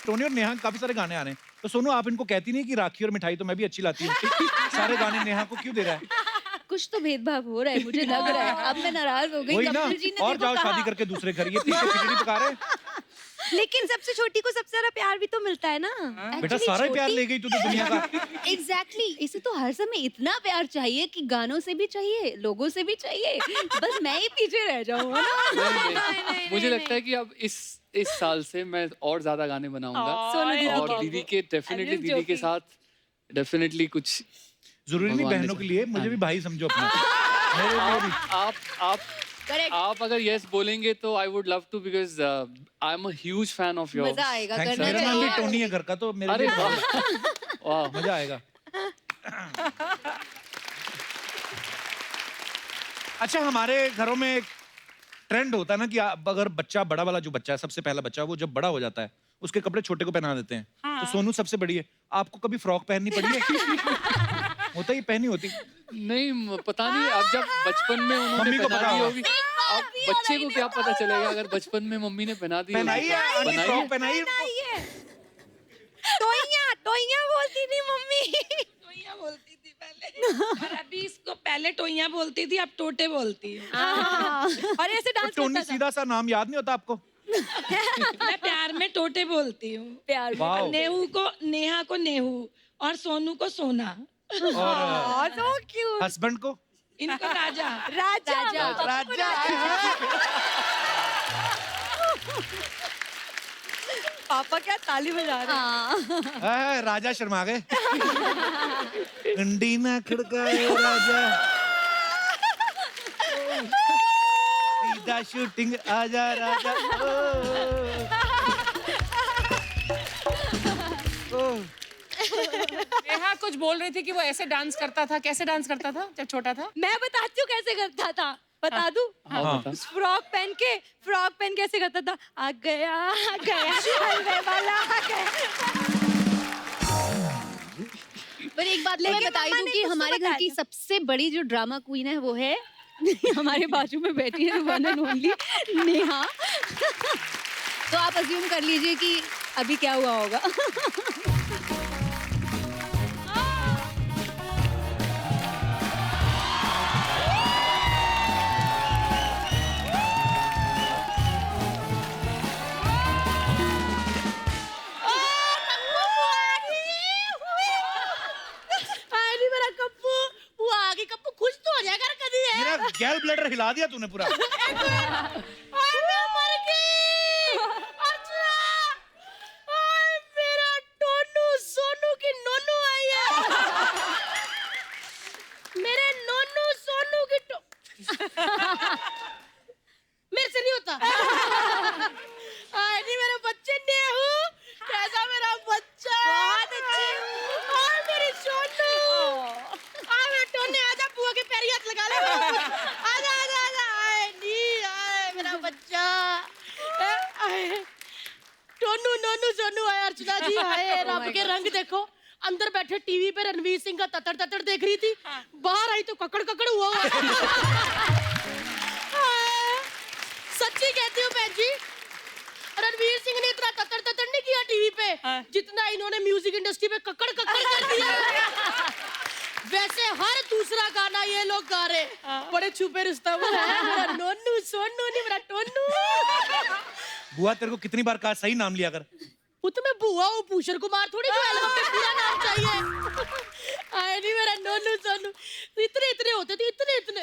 टोनी और नेहा के काफी सारे गाने आ रहे हैं, तो सोनू आप इनको कहती नहीं कि राखी और मिठाई तो मैं भी अच्छी लाती हूँ, सारे गाने नेहा को क्यों दे रहा है? कुछ तो भेदभाव हो रहा है मुझे लग रहा है. अब मैं नाराज हो गई. वही ना, कपिल जी ने और देखो जाओ कहा. शादी करके दूसरे घर, ये पीछे खिचड़ी पका रहे हैं. लेकिन सबसे छोटी को सबसे ज्यादा प्यार भी तो मिलता है ना. बेटा सारा ही प्यार ले गई तू तो दुनिया का. एग्जैक्टली. इसे तो हर समय इतना प्यार चाहिए कि गानों से भी चाहिए, लोगों से भी चाहिए, बस मैं ही पीछे रह जाऊँ ना. मुझे लगता है कि अब इस साल से मैं और ज्यादा गाने बनाऊंगा और दीदी के डेफिनेटली दीदी के साथ डेफिनेटली कुछ. जरूरी नहीं भगवान ने बहनों के लिए, मुझे भी भाई समझो अपना. मेरे लिए भी. आप अगर यस बोलेंगे तो I would love to, because I am a huge fan of yours. मजा आएगा. Thanks, करना मेरा नाम भी चाहिए. टोनी है घर का, तो मेरे अरे लिए वाह वाह. मजा आएगा. अच्छा, हमारे घरों में एक ट्रेंड होता है ना कि अगर बच्चा, बड़ा वाला जो बच्चा है, सबसे पहला बच्चा, वो जब बड़ा हो जाता है उसके कपड़े छोटे को पहना देते हैं. तो सोनू सबसे बड़ी है, आपको कभी फ्रॉक पहननी पड़ी है? होता ही पहनी होती. नहीं पता नहीं, अब जब बचपन में उन्होंने मम्मी को पहना पता दी होगा. होगी, अब बच्चे को क्या पता चलेगा अगर बचपन में मम्मी ने पहना दी पहनाई है, आंटी बनाई फ्रॉक है? पहनाई है. टोइया बोलती थी मम्मी. टोइया बोलती थी पहले और अभी इसको पहले टोइया बोलती थी, अब टोटे बोलती है. और ऐसे डांस टोनी करता था. सीधा सा नाम याद नहीं होता आपको? मैं प्यार में टोटे बोलती हूँ. प्यार. वाओ. नेहू को नेहा को नेहू और सोनू को सोना, और तो क्यूट. हस्बैंड को इनको राजा. राजा. पापा क्या ताली बजा रहे हैं. राजा शर्मा गए. गंडी ना खड़काए राजा, सीधा शूटिंग आजा राजा. नेहा कुछ बोल रही थी कि वो ऐसे डांस करता था. कैसे डांस करता था जब छोटा था? मैं बताती हूँ कैसे करता था. बता दूं? हाँ, बता. फ्रॉक पहन के ऐसे करता था. आ गया हलवे वाला आ गया. पर एक बात मैं लेकिन बता मम्मा दूं ने कि कुछ तो हमारे घर बताया की था. सबसे बड़ी जो ड्रामा क्वीन है वो है हमारे बाजू में बैठी है वन एंड ओनली नेहा. तो आप अज्यूम कर लीजिए कि अभी क्या हुआ होगा. है। मेरा गैल ब्लैडर हिला दिया तूने पूरा। और मैं मर गई। अर्चना, ओए मेरा टोनू सोनू की नोनू आई है। मेरे नोनू सोनू की मेरे से नहीं होता। नहीं मेरे बच्चे नेहू, कैसा मेरा बच्चा? बहुत अच्छी। और मेरी सोनू, मेरा टोने, आजा बुआ के पैर हाथ लगा ले। आजा आजा आजा। आए नी, आए मेरा बच्चा। आए टोनू नोनू सोनू आए। अर्चना जी आए। रब के रंग देखो। अंदर बैठे टीवी पे रणवीर सिंह का ततर ततर देख रही थी, बाहर आई तो ककड़ ककड़ हुआ। सच्ची कहती हूँ बहन जी, रणवीर सिंह ने इतना ततर ततर नहीं किया टीवी पे जितना इन्होंने म्यूजिक इंडस्ट्री पे ककड़ ककड़ कर दिया। वैसे हर दूसरा गाना ये लोग गा रहे, बड़े छुपे रिश्ता वो है। मेरा नोनू सोनू नहीं, मेरा टोनू। बुआ तेरे को कितनी बार कहा सही नाम लिया कर। वो तो मैं बुआ हूँ, भूषण कुमार थोड़ी जो एल्बम में पूरा नाम चाहिए। आए नहीं मेरा नोनू सोनू। इतने इतने होते थे, इतने इतने।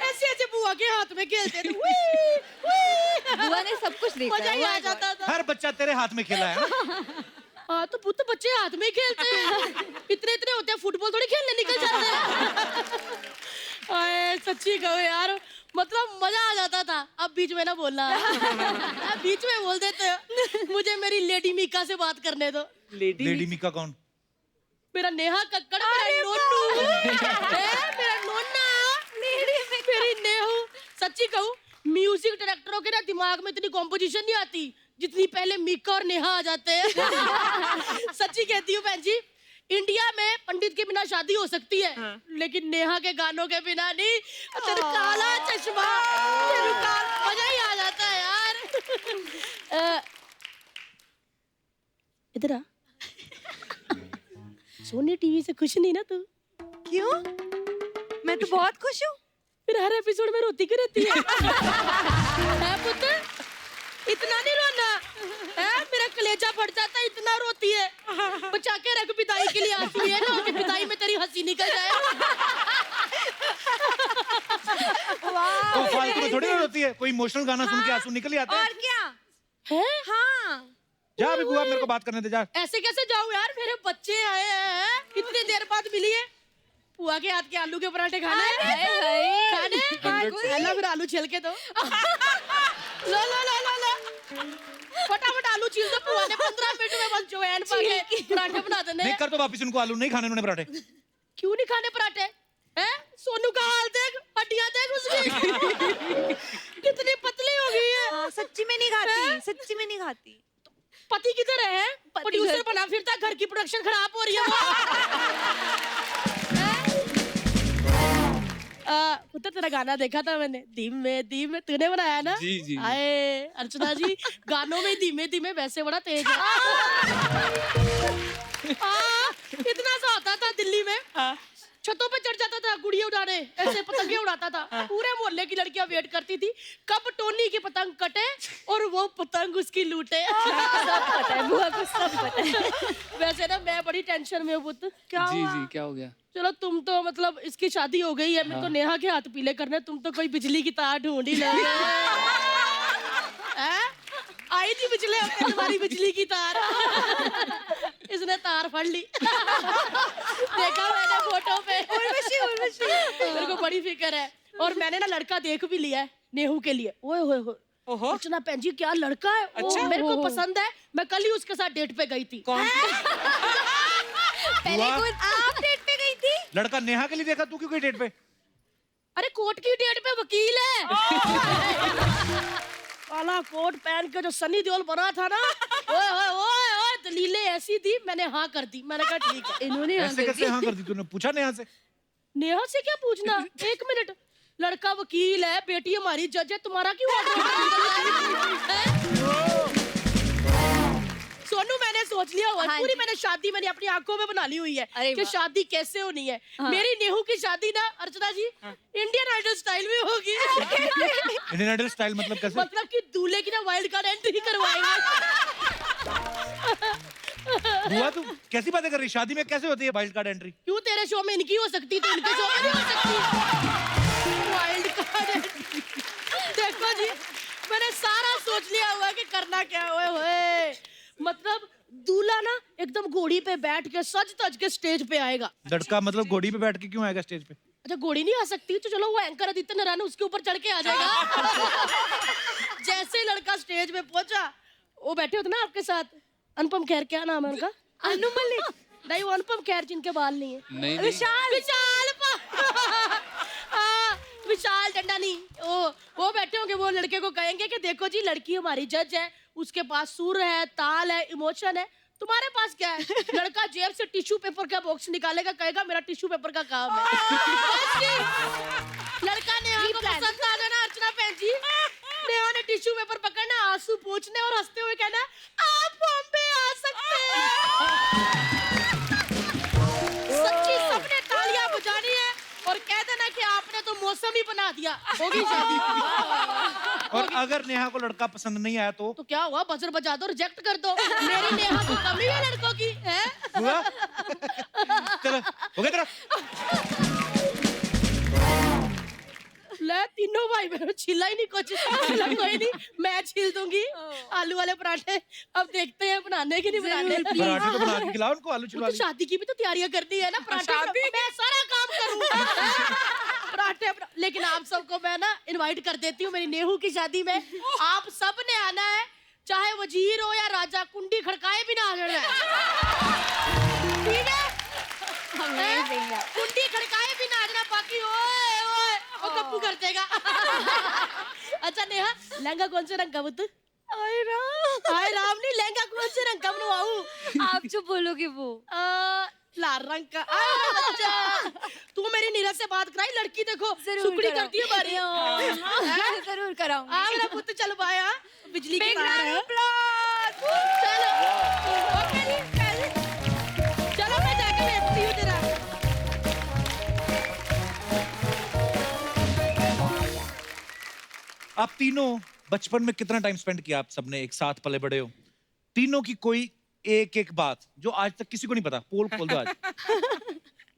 ऐसे ऐसे बुआ के हाथ में खेलते थे। बुआ ने सब कुछ देखा मजा ही आ जाता था। हर बच्चा तेरे हाथ में खेला है ना? हाँ तो पुत्र बच्चे हाथ में ही खेलते हैं। इतने इतने होते हैं, फुटबॉल थोड़ी खेलने निकल जाते हैं। आए सच्ची कहो यार, मतलब मजा आ जाता था। अब बीच में ना बोलना। अब बीच में बोल देते हो। मुझे मेरी लेडी मीका से बात करने दो। लेडी मीका कौन? मेरा नेहा कक्कड़, मेरा नोनू, मेरा नोना, मेरी नेहू। सच्ची कहूँ, म्यूजिक डायरेक्टरों के ना दिमाग में इतनी कॉम्पोजिशन नहीं आती जितनी पहले मीका और नेहा आ जाते हैं। सच्ची कहती हूँ बहन जी, इंडिया में पंडित के बिना शादी हो सकती है, लेकिन नेहा के गानों के बिना नहीं। तेरा काला चश्मा, मजा ही आ जाता है यार। इधर आ। सोनी टीवी से खुश नहीं ना तू? क्यों? मैं तो बहुत खुश हूँ। फिर हर एपिसोड में रोती क्यों रहती है? पुत्र इतना नहीं रोना है, मेरा कलेजा फट जाता है, इतना रोती है। बचा के रख पिताई के लिए आंसू, ये ना कि पिताई में तेरी हंसी निकल जाए। तो फालतू में थोड़ी ना रोती है, कोई इमोशनल गाना सुन के आंसू निकल ही आते हैं। और क्या है? हाँ। जा अभी बुआ, मेरे को बात करने दे जा। ऐसे कैसे जाऊं यार, मेरे बच्चे आए हैं, इतनी देर बाद मिली है। बुआ के हाथ के आलू के पराठे खाने खाने फिर आलू छिल के दो। लो लो लो लो लो, फटाफट आलू छील दो। बुआ ने 15 मिनट में बस जवैन पा के पराठे बना देने। नहीं कर तो वापिस उनको आलू नहीं खाने उन्होंने पराठे। क्यों नहीं खाने पराठे? हैं? सोनू का हाल देख, हड्डियां देख उसकी। कितनी पतली हो गई है। हाँ, सच्ची में नहीं खाती, सच्ची में नहीं खाती। पति किधर है? प्रोड्यूसर बना फिरता, घर की प्रोडक्शन खराब हो रही है। पुत्र तेरा गाना देखा था मैंने, धीमे धीमे, तूने बनाया ना? जी, जी। आए अर्चना जी, गानों में धीमे धीमे वैसे बड़ा तेज है। इतना सा होता था दिल्ली में, छतों पे चढ़ जाता था गुड़िया उड़ाने, ऐसे पतंगे उड़ाता था। पूरे मोहल्ले की लड़कियां वेट करती थी कब टोनी की पतंग कटे और वो पतंग उसकी लूटे। सब पता है बुआ को, सब पता है। वैसे ना मैं बड़ी टेंशन में हूँ पुत्र। क्या जी हुआ? जी क्या हो गया? चलो तुम तो मतलब इसकी शादी हो गई है, मेरे को नेहा के हाथ पीले करने, तुम तो कोई बिजली की तार ढूंढ ही लो। आई थी पिछले हफ्ते तुम्हारी बिजली की तार, इसने तार फड़ ली। देखा मैंने फोटो पे। मेरे को बड़ी फिक्र है, और मैंने ना लड़का देख भी लिया है नेहू के लिए। ओए होए होए, अर्चना भैन जी क्या लड़का है। अच्छा? मेरे को पसंद है, मैं कल ही उसके साथ डेट पे गई थी। कौन? पहले कौन? आप डेट पे गई थी? लड़का नेहा के लिए देखा, तू क्यों गई डेट पे? अरे कोर्ट की डेट पे वकील है। काला कोट पहन के जो सनी देओल बना था ना, ओए ओए ओए ओए, दलीलें ऐसी थी, मैंने हाँ कर दी। मैंने कहा ठीक है। इन्होंने ऐसे कैसे हाँ कर दी तूने? पूछा नेहा से? नेहा से क्या पूछना? एक मिनट, लड़का वकील है, बेटी हमारी जज है, तुम्हारा क्यों ऑर्डर? सोनू मैंने सोच लिया हुआ, हाँ पूरी जी। मैंने शादी मैंने अपनी आंखों में बना ली हुई है अरे कि वाह। शादी कैसे होनी है। हाँ। मेरी नेहू की शादी ना अर्चना जी इंडियन आइडल स्टाइल में होगी। इंडियन आइडल स्टाइल मतलब कैसे? मतलब कि दूल्हे की ना वाइल्ड कार्ड एंट्री करवाएंगे। बुआ तू कैसी बातें कर रही? शादी में कैसे होती है वाइल्ड कार्ड एंट्री? क्यों तेरे शो में इनकी हो सकती तो इनके शो में नहीं हो सकती? घोड़ी पे बैठ के सज तज के स्टेज पे आएगा। लड़का मतलब घोड़ी पे बैठ के क्यों आएगा स्टेज पे? अच्छा घोड़ी नहीं आ सकती तो चलो वो एंकर आदित्य नारायण उसके ऊपर चढ़ के आ जाएगा। जैसे ही लड़का स्टेज पे पहुंचा, वो बैठे होते ना आपके साथ, अनुपम खेर, क्या नाम है उनका? अनु मलिक। नहीं, वो अनुपम खेर जिनके बाल नहीं है। नहीं, नहीं। विशाल हाँ, विशाल डंडानी, वो बैठे होंगे, वो लड़के को कहेंगे कि देखो जी लड़की हमारी जज है, उसके पास सुर है, ताल है, इमोशन है, तुम्हारे पास क्या है? लड़का जेब से टिश्यू पेपर का बॉक्स निकालेगा, कहेगा मेरा टिश्यू पेपर का काम है। लड़का नेहा को पसंद आ जाना, अर्चना बहन जी, नेहा ने टिश्यू पेपर पकड़ना, आंसू पोंछने और हंसते हुए कहना आप बॉम्बे आ सकते हैं। सच्ची सबने तालियां बजानी है और कह देना कि आपने तो मौसम ही बना दिया, होगी शादी। और अगर नेहा को लड़का पसंद नहीं आया तो क्या हुआ, बजर बजा दो, रिजेक्ट कर दो। मेरी नेहा को कमी है लड़कों की, है? हुआ? चलो हो गया तेरा। ले तीनों भाई बहनों छिला ही नहीं कुछ। चलो कोई नहीं, मैं छील दूंगी आलू वाले पराठे। अब देखते हैं बनाने की नहीं बनाने। पराठे तो बना के खिलाओ उनको, आलू वो छिलवा तो दी। शादी की भी तो तैयारियां करनी है ना, पराठे मैं सारा काम करूँ। पराठे लेकिन आप सबको मैं ना इनवाइट कर देती हूँ मेरी नेहू की शादी में। आप सब ने आना है, चाहे वजीर हो या राजा, कुंडी खड़काए भी ना आ जाना है, ठीक है? कुंडी खड़काए भी ना आ जाना, बाकी ओए ओए वो कप्पू कर देगा। अच्छा नेहा, लहंगा कौन से रंग का बुत? आए राम नहीं, लहंगा कौन से रंग का बनवाऊं? आप जो बोलोगे वो। लाल रंग का। अच्छा तू मेरी नीरज से बात कराई, लड़की देखो सुकड़ी करती है हमारी। जरूर कराऊंगी। आ मेरा पुत्र, चल बाया, बिजली की तार है। चलो ओके जी, चलो मैं जाके लेती हूँ तेरा। आप तीनों बचपन में कितना टाइम स्पेंड किया आप सबने एक साथ, पले बड़े हो? तीनों की कोई एक एक बात जो आज तक किसी को नहीं पता, पोल खोल दो आज।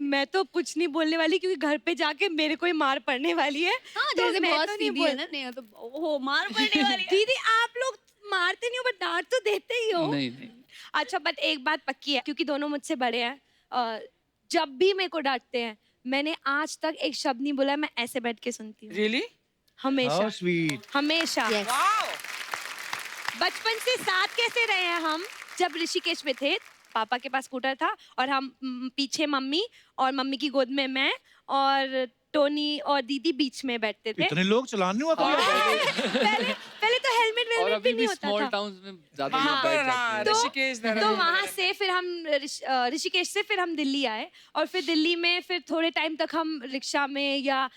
मैं तो कुछ नहीं बोलने वाली क्योंकि घर पे जाके मेरे को ही मार पड़ने वाली है। हाँ, तो जैसे मैं बहुत तो नहीं सीधी है ना नेहा, तो ओहो मार पड़ने वाली है। दीदी आप लोग मारते नहीं हो बट डांट तो देते ही हो। नहीं नहीं। अच्छा बट एक बात पक्की है, क्योंकि दोनों मुझसे बड़े हैं, जब भी मेरे को डांटते हैं मैंने आज तक एक शब्द नहीं बोला, मैं ऐसे बैठ के सुनती हूँ। रियली? हमेशा। How sweet. हमेशा। Yes. बचपन से साथ कैसे रहे हैं हम? जब ऋषिकेश में थे, पापा के पास स्कूटर था और हम पीछे मम्मी और मम्मी की गोद में मैं और टोनी और दीदी बीच में बैठते थे। इतने लोग चलान नहीं हुआ कभी? पहले तो हेलमेट और वेलमेट अभी भी भी नहीं होता स्मॉल था। टाउन्स में ज्यादा हाँ, लोग बैठ जाते हैं। ऋषिकेश, तो वहाँ से फिर हम ऋषिकेश से फिर हम दिल्ली आए और फिर दिल्ली में फिर थोड़े टाइम तक हम रिक्शा में या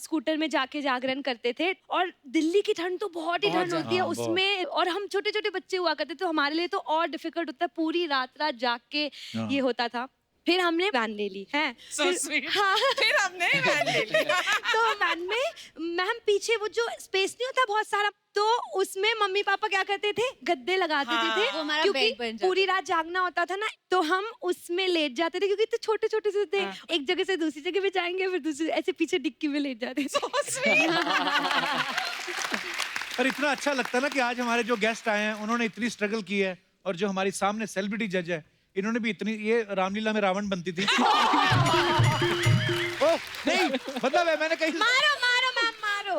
स्कूटर में जाके जागरण करते थे। और दिल्ली की ठंड तो बहुत ही बहुत ठंड होती है हाँ, बहुत। उसमें, और हम छोटे छोटे बच्चे हुआ करते तो हमारे लिए तो और डिफिकल्ट होता है, पूरी रात रात जाग के हाँ। ये होता था। फिर हमने वैन ले ली है। हाँ फिर हमने वैन ले ली। तो वैन में मैम पीछे वो जो स्पेस नहीं होता बहुत सारा, तो उसमें मम्मी पापा क्या करते थे, गद्दे लगा देते थे, वो हमारा क्योंकि बेड बन जाता पूरी रात जागना होता था ना, तो हम उसमें लेट जाते थे क्योंकि इतने छोटे छोटे से थे। एक जगह से दूसरी जगह पे जाएंगे, फिर दूसरी ऐसे पीछे डिक्की में लेट जाते थे। पर इतना अच्छा लगता है ना कि आज हमारे जो गेस्ट आए हैं उन्होंने इतनी स्ट्रगल की है, और जो हमारी सामने सेलिब्रिटी जज है इन्होंने भी इतनी, ये रामलीला में रावण बनती थी। ओह नहीं, मतलब है मैंने कहीं मारो मारो मैम मारो।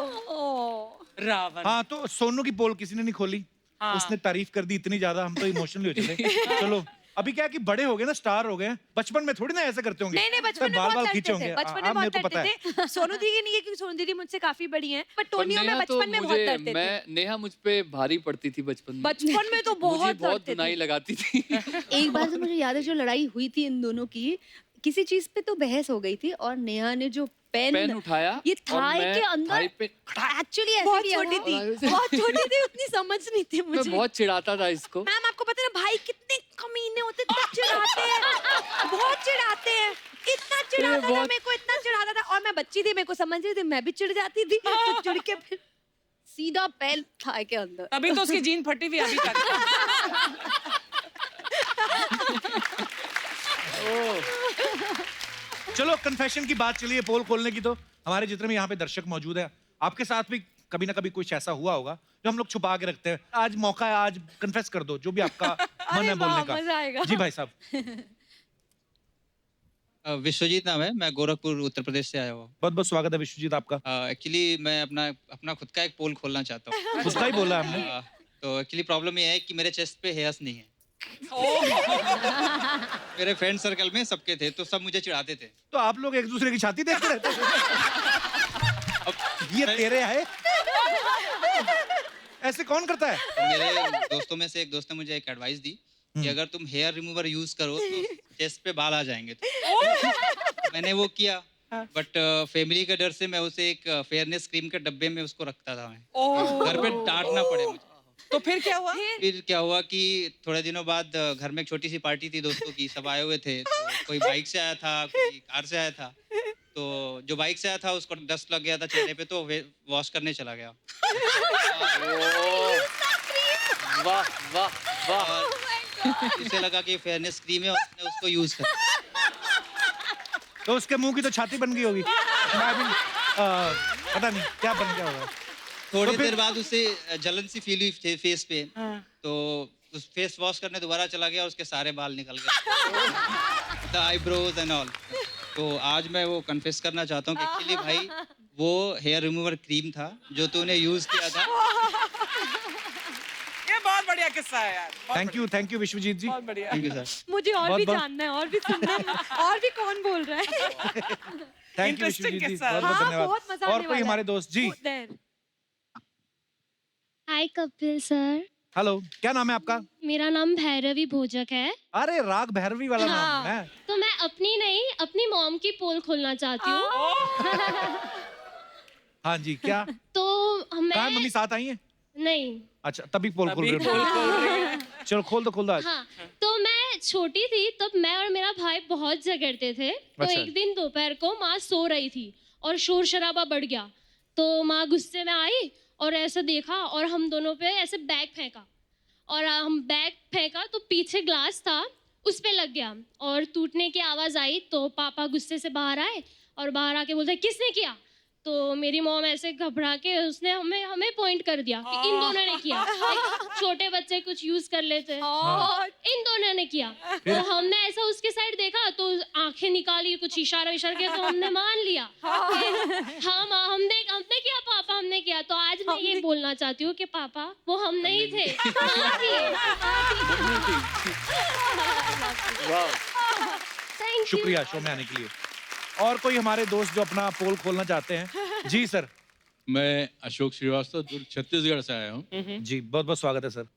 रावण। हाँ, तो सोनू की पोल किसी ने नहीं खोली, उसने तारीफ कर दी इतनी ज्यादा, हम तो इमोशनली हो चले। चलो अभी क्या है कि बड़े हो गए ना, स्टार हो गए, बचपन में थोड़ी ना ऐसा करते होंगे। नहीं बचपन में बाल बहुत बाल लड़ते खींचे थे, होंगे। बचपन में हाँ, मेरे बहुत को पता लड़ते है। थे। सोनू दीदी नहीं है क्योंकि सोनू दीदी मुझसे काफी बड़ी हैं, पर टोनियो में नेहा तो बचपन में बहुत मुझे- लड़ते थे। मैं नेहा मुझ पे भारी पड़ती थी बचपन में। बचपन में तो मुझे बहुत बहुत लड़ते धुनाई थे। लगाती थी। एक बार से मुझे याद है जो लड़ाई हुई थी इन दोनों की, किसी चीज पे तो बहस हो गई थी और नेहा ने जो पेन उठाया ये और थाई मैं के अंदर थाई पे एक्चुअली ऐसे बहुत किया छोटी था। थी, बहुत छोटी थी, उतनी समझ नहीं थी मैं मुझे। बहुत चिढ़ाता था इसको। मैम आपको पता है ना भाई कितने कमीने होते हैं, इतना चिढ़ाते हैं, बहुत चिढ़ाते हैं, इतना चिढ़ाता था बहुत- मेरे को, इतना चिढ़ाता था। और मैं बच्ची थी, मेरे को समझ नहीं थी, मैं भी चिढ़ जाती थी, तो चिढ़ के फिर सीधा पेन थाई के अंदर। तभी तो उसकी जीन फटी हुई अभी तक। चलो कन्फेशन की बात चलिए, पोल खोलने की, तो हमारे जितने भी यहाँ पे दर्शक मौजूद है, आपके साथ भी कभी ना कभी कुछ ऐसा हुआ होगा जो हम लोग छुपा के रखते हैं। आज मौका है, आज कन्फेस कर दो जो भी आपका मन है बोलने का। मजा आएगा। जी भाई साहब। विश्वजीत नाम है, मैं गोरखपुर उत्तर प्रदेश से आया हुआ। बहुत बहुत स्वागत है विश्वजीत आपका। एक्चुअली मैं अपना खुद का एक पोल खोलना चाहता हूँ। उसका ही बोला हमने। तो एक्चुअली प्रॉब्लम ये है कि मेरे चेस्ट पे हेयर्स नहीं है। मेरे फ्रेंड सर्कल में सबके थे, तो सब मुझे चिढ़ाते थे। तो आप लोग एक दूसरे की छाती देखते रहते हैं? ये तेरे है? ऐसे कौन करता है? तो मेरे दोस्तों में से एक दोस्त ने मुझे एक एडवाइस दी कि अगर तुम हेयर रिमूवर यूज करो तो चेस्ट पे बाल आ जाएंगे। तो मैंने वो किया, बट फैमिली के डर से मैं उसे एक फेयरनेस क्रीम के डब्बे में उसको रखता था। मैं घर पे डांटना पड़े मुझे। तो फिर क्या हुआ? फिर क्या हुआ कि थोड़े दिनों बाद घर में एक छोटी सी पार्टी थी दोस्तों की, सब आए हुए थे। तो कोई बाइक से आया था, कोई कार से आया था। तो जो बाइक से आया था उसको डस्ट लग गया था चेहरे पे, तो वॉश करने चला गया। वाह वाह वाह। इसे लगा कि फेयरनेस क्रीम है और उसने उसको यूज कर। तो उसके मुंह की तो छाती बन गई होगी। मैं भी पता नहीं क्या बन गया होगा। थोड़ी देर बाद उसे जलन सी फील हुई फेस पे, तो उस फेस वॉश करने दोबारा चला गया, उसके सारे बाल निकल गए, द आईब्रोज एंड ऑल। तो आज मैं वो कन्फेस करना चाहता हूँ कि एक्चुअली भाई वो हेयर रिमूवर क्रीम था जो तूने यूज किया था। ये बहुत बढ़िया किस्सा है यार। थैंक यू विश्वजीत जी। बहुत बढ़िया। Thank you sir. मुझे और बहुत भी बहुत- जानना है, और भी सुनना है, और भी कौन बोल रहा है। थैंक यू Interesting विश्वजीत जी, किस्सा। बहुत बहुत हाँ, धन्यवाद। बहुत मजा और आने कोई वाला हमारे है। दोस्त जी। There. Hi Kapil sir, hello, क्या नाम है आपका? मेरा नाम भैरवी भोजक है। अरे राग भैरवी वाला नाम है। तो मैं अपनी नहीं, अपनी मॉम की पोल खोलना चाहती हूँ। हाँ जी, क्या? तो कहाँ मैं मम्मी साथ आई है? नहीं। अच्छा, तभी पोल खोल रहे हो। चलो खोल दो आज। हाँ, तो मैं छोटी थी तब मैं और मेरा भाई बहुत झगड़ते थे। तो अच्छा। एक दिन दोपहर को माँ सो रही थी और शोर शराबा बढ़ गया। तो माँ गुस्से में आई और ऐसे देखा और हम दोनों पे ऐसे बैग फेंका, और हम बैग फेंका तो पीछे ग्लास था उस पे लग गया और टूटने की आवाज़ आई। तो पापा गुस्से से बाहर आए और बाहर आके बोलते किसने किया? तो मेरी मॉम ऐसे घबरा के उसने हमें पॉइंट कर दिया कि इन दोनों ने किया। छोटे बच्चे कुछ यूज कर लेते हैं, इन दोनों ने किया। तो हमने ऐसा उसके साइड देखा तो आंखें निकाली, कुछ इशारा किया, तो हमने मान लिया हाँ माँ हमने किया, पापा हमने किया। तो आज मैं ये बोलना चाहती हूँ कि पापा वो हम नहीं थे, माँ थी। Thank you. शुक्रिया शो में आने के लिए। और कोई हमारे दोस्त जो अपना पोल खोलना चाहते हैं? जी सर। मैं अशोक श्रीवास्तव दुर्ग छत्तीसगढ़ से आया हूँ। जी बहुत बहुत स्वागत है सर।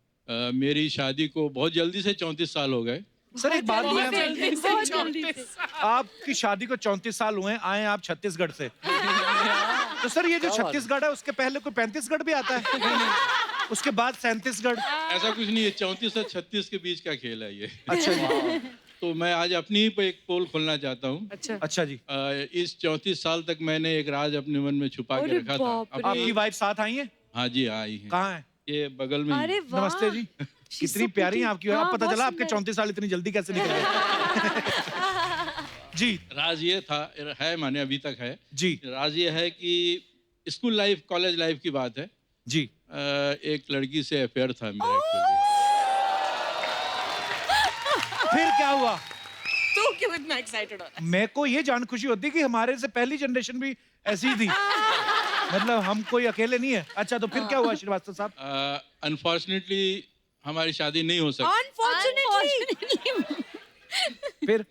मेरी शादी को बहुत जल्दी से 34 साल हो गए। सर एक बात बोले, बहुत जल्दी से। आपकी शादी को 34 साल हुए हैं, आए आप छत्तीसगढ़ से। तो सर ये जो छत्तीसगढ़ है उसके पहले कोई 35गढ़ भी आता है? उसके बाद 37गढ़? ऐसा कुछ नहीं है, 34 से 36 के बीच का खेल है ये। अच्छा जी। तो मैं आज अपनी ही पे एक पोल खोलना चाहता हूँ। अच्छा जी। इस 34 साल तक मैंने एक राज अपने मन में छुपा के रखा था। आपकी वाइफ साथ आई है? हाँ जी, आई है। कहाँ है? ये बगल में ही। अरे वाह। नमस्ते जी। कितनी प्यारी है आपकी। हाँ, अब पता बहुत चला आपके सुंदर। 34 साल इतनी जल्दी कैसे निकल गए। जी राज ये था, है माने अभी तक है जी। राज ये है कि स्कूल लाइफ, कॉलेज लाइफ की बात है जी। एक लड़की से अफेयर था मेरा एक्चुअली। फिर क्या हुआ? तू क्यों इतना एक्साइटेड हो रहा मेरे को ये जान खुशी होती कि हमारे से पहली जनरेशन भी ऐसी थी। मतलब हम कोई अकेले नहीं है। अच्छा तो फिर क्या हुआ श्रीवास्तव साहब? अनफॉर्चुनेटली हमारी शादी नहीं हो सकी। Unfortunately. फिर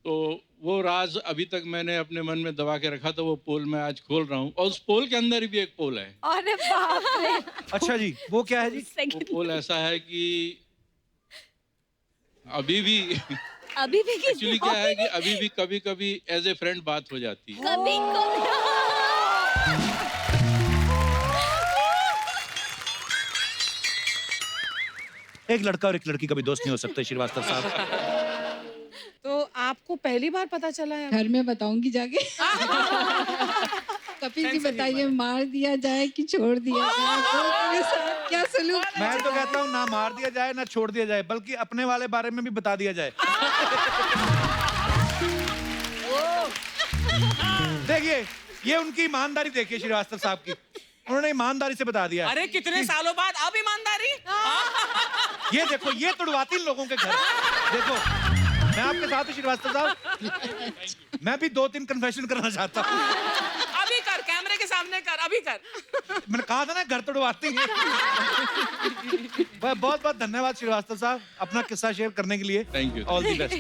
तो वो राज अभी तक मैंने अपने मन में दबा के रखा था, वो पोल मैं आज खोल रहा हूँ। और उस पोल के अंदर भी एक पोल है। अरे बाप रे। अच्छा जी, वो क्या है जी? वो पोल ऐसा है कि अभी भी एक्चुअली क्या है कि अभी भी कभी कभी एज ए फ्रेंड बात हो जाती है। कभी एक लड़का और एक लड़की कभी दोस्त नहीं हो सकते श्रीवास्तव साहब। तो आपको पहली बार पता चला है? घर में बताऊंगी जाके। कपिल जी बताइए, मार दिया जाए कि छोड़ दिया जाए? मेरे साथ क्या सलूक? मैं तो कहता हूँ ना मार दिया जाए ना छोड़ दिया जाए, बल्कि अपने वाले बारे में भी बता दिया जाए। देखिए ये उनकी ईमानदारी देखिए श्रीवास्तव साहब की। उन्होंने ईमानदारी से बता दिया। अरे कितने सालों बाद अब ईमानदारी। ये देखो, ये तुड़वाती इन लोगों के घर। देखो, मैं आपके साथ हूँ श्रीवास्तव साहब। मैं भी 2-3 कन्फेशन करना चाहता हूँ। अभी कर, कैमरे के सामने कर, अभी कर। मैंने कहा था ना, घर तुड़वाती हैं। बहुत बहुत धन्यवाद श्रीवास्तव साहब अपना किस्सा शेयर करने के लिए। Thank you. All the best.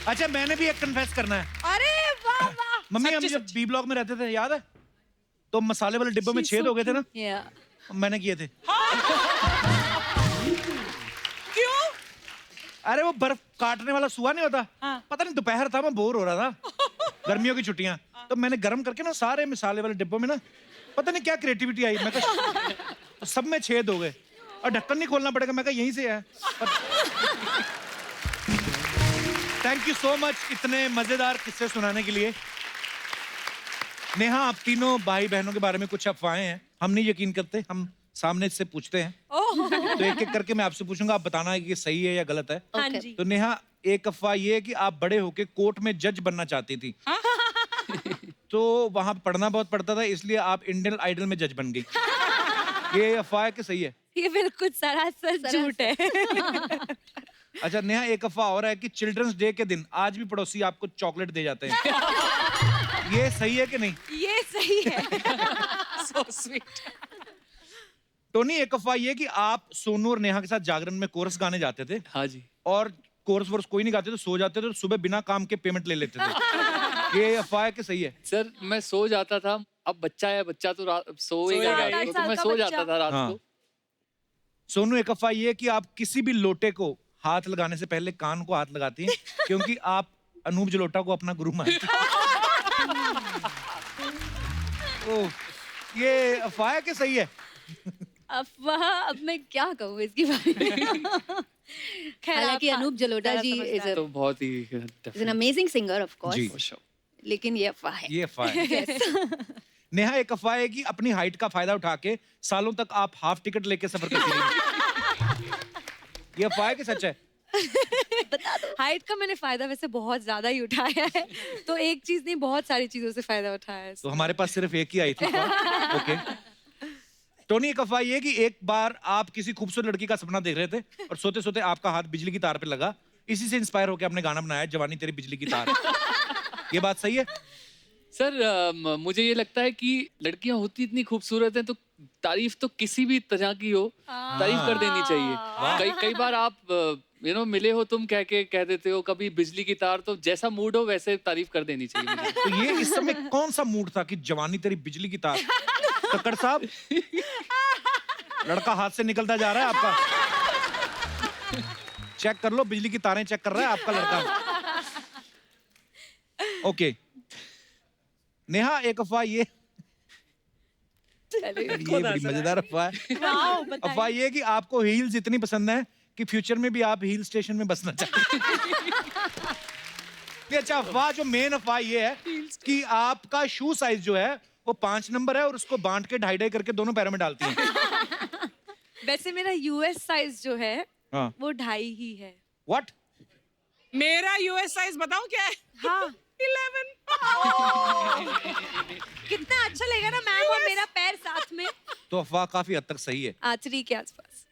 अच्छा, मैंने भी एक कन्फेस करना है। अरे वाह वाह। मम्मी, हम जब बी ब्लॉक में रहते थे, याद है? तो मसाले वाले डिब्बों में छेद हो गए थे ना, मैंने किए थे। क्यों? अरे वो बर्फ काटने वाला सुआ नहीं होता, पता नहीं, दोपहर था, मैं बोर हो रहा था, गर्मियों की छुट्टियां, तो मैंने गर्म करके ना सारे मसाले वाले डिब्बों में ना, पता नहीं क्या क्रिएटिविटी आई, मैं कहा सब में छेद हो गए और ढक्कन नहीं खोलना पड़ेगा, मैं कहा यहीं से है। थैंक यू सो मच इतने मजेदार किस्से सुनाने के लिए। नेहा, आप तीनों भाई बहनों के बारे में कुछ अफवाहें हैं, हम नहीं यकीन करते, हम सामने से पूछते हैं। तो एक एक करके मैं आपसे पूछूंगा, आप बताना है कि ये सही है या गलत है। हाँ जी। तो नेहा, एक अफवाह ये है कि आप बड़े होके कोर्ट में जज बनना चाहती थी। तो वहां पढ़ना बहुत पड़ता था, इसलिए आप इंडियन आइडल में जज बन गई। ये अफवाह है कि सही है? ये बिल्कुल सरासर झूठ है। अच्छा नेहा, एक अफवाह और है कि चिल्ड्रंस डे के दिन आज भी पड़ोसी आपको चॉकलेट दे जाते हैं। ये सही है कि नहीं? ये सही है। So sweet. टोनी, एक अफवाह ये कि आप सोनू और नेहा के साथ जागरण में कोरस गाने जाते थे। हाँ जी। और कोरस वोरस कोई नहीं गाते थे, सो जाते थे और सुबह बिना काम के पेमेंट ले लेते थे। ये अफवाह है कि सही है? सर, मैं सो जाता था, अब बच्चा है, बच्चा तो सोएगा, तो मैं सो जाता था रात को। सोनू, एक अफवाह ये कि आप किसी भी लोटे को हाथ लगाने से पहले कान को हाथ लगाती हैं, क्योंकि आप अनूप जलोटा को अपना गुरु मानती हैं। ओह, ये अफवाह है कि सही है? अफवाह, अब मैं क्या कहूँ इसके बारे में। हालांकि अनूप जलोटा जी इज तो बहुत ही एन अमेजिंग सिंगर ऑफ जी। कोर्स, लेकिन ये अफवाह है। ये अफवाह है। नेहा, एक अफवाह है कि अपनी हाइट का फायदा उठा के सालों तक आप हाफ टिकट लेके सफर करती रही। ये अफवाह है कि सच है? हाइट का मैंने फायदा वैसे बहुत ज्यादा ही उठाया है, तो एक चीज नहीं, बहुत सारी चीजों से फायदा उठाया है। तो हमारे पास सिर्फ एक ही आई थी। ओके टोनी, एक अफवाह ये कि एक बार आप किसी खूबसूरत लड़की का सपना देख रहे थे और सोते सोते आपका हाथ बिजली की तार पे लगा, इसी से इंस्पायर होकर आपने गाना बनाया जवानी तेरी बिजली की तार। ये बात सही है? सर, मुझे ये लगता है कि लड़कियां होती इतनी खूबसूरत हैं, तो तारीफ तो किसी भी तरह की हो, तारीफ कर देनी चाहिए। कई बार आप मिले हो, तुम कह देते हो कभी बिजली की तार, तो जैसा मूड हो वैसे तारीफ कर देनी चाहिए मुझे। तो ये इस समय कौन सा मूड था कि जवानी तेरी बिजली की तार? कक्कड़ साहब, लड़का हाथ से निकलता जा रहा है आपका, चेक कर लो, बिजली की तारें चेक कर रहा है आपका लड़का। ओके नेहा, एक अफवाह ये बड़ी मजेदार अफवाह है। अफवाह ये कि आपको हील्स इतनी पसंद है कि फ्यूचर में भी आप हिल स्टेशन में बसना चाहते हैं। अच्छा, अफवाह जो मेन अफवाह ये है कि आपका शू साइज जो है वो 5 नंबर है और उसको बांट के 2.5 करके दोनों पैरों में डालती हैं। वैसे मेरा यूएस साइज जो है हाँ। वो 2.5 ही है। व्हाट? मेरा यूएस साइज बताऊं क्या है? हाँ 11। कितना अच्छा लगेगा ना मैम और मेरा पैर साथ में। तो अफवाह काफी हद तक सही है। आचरी के आसपास।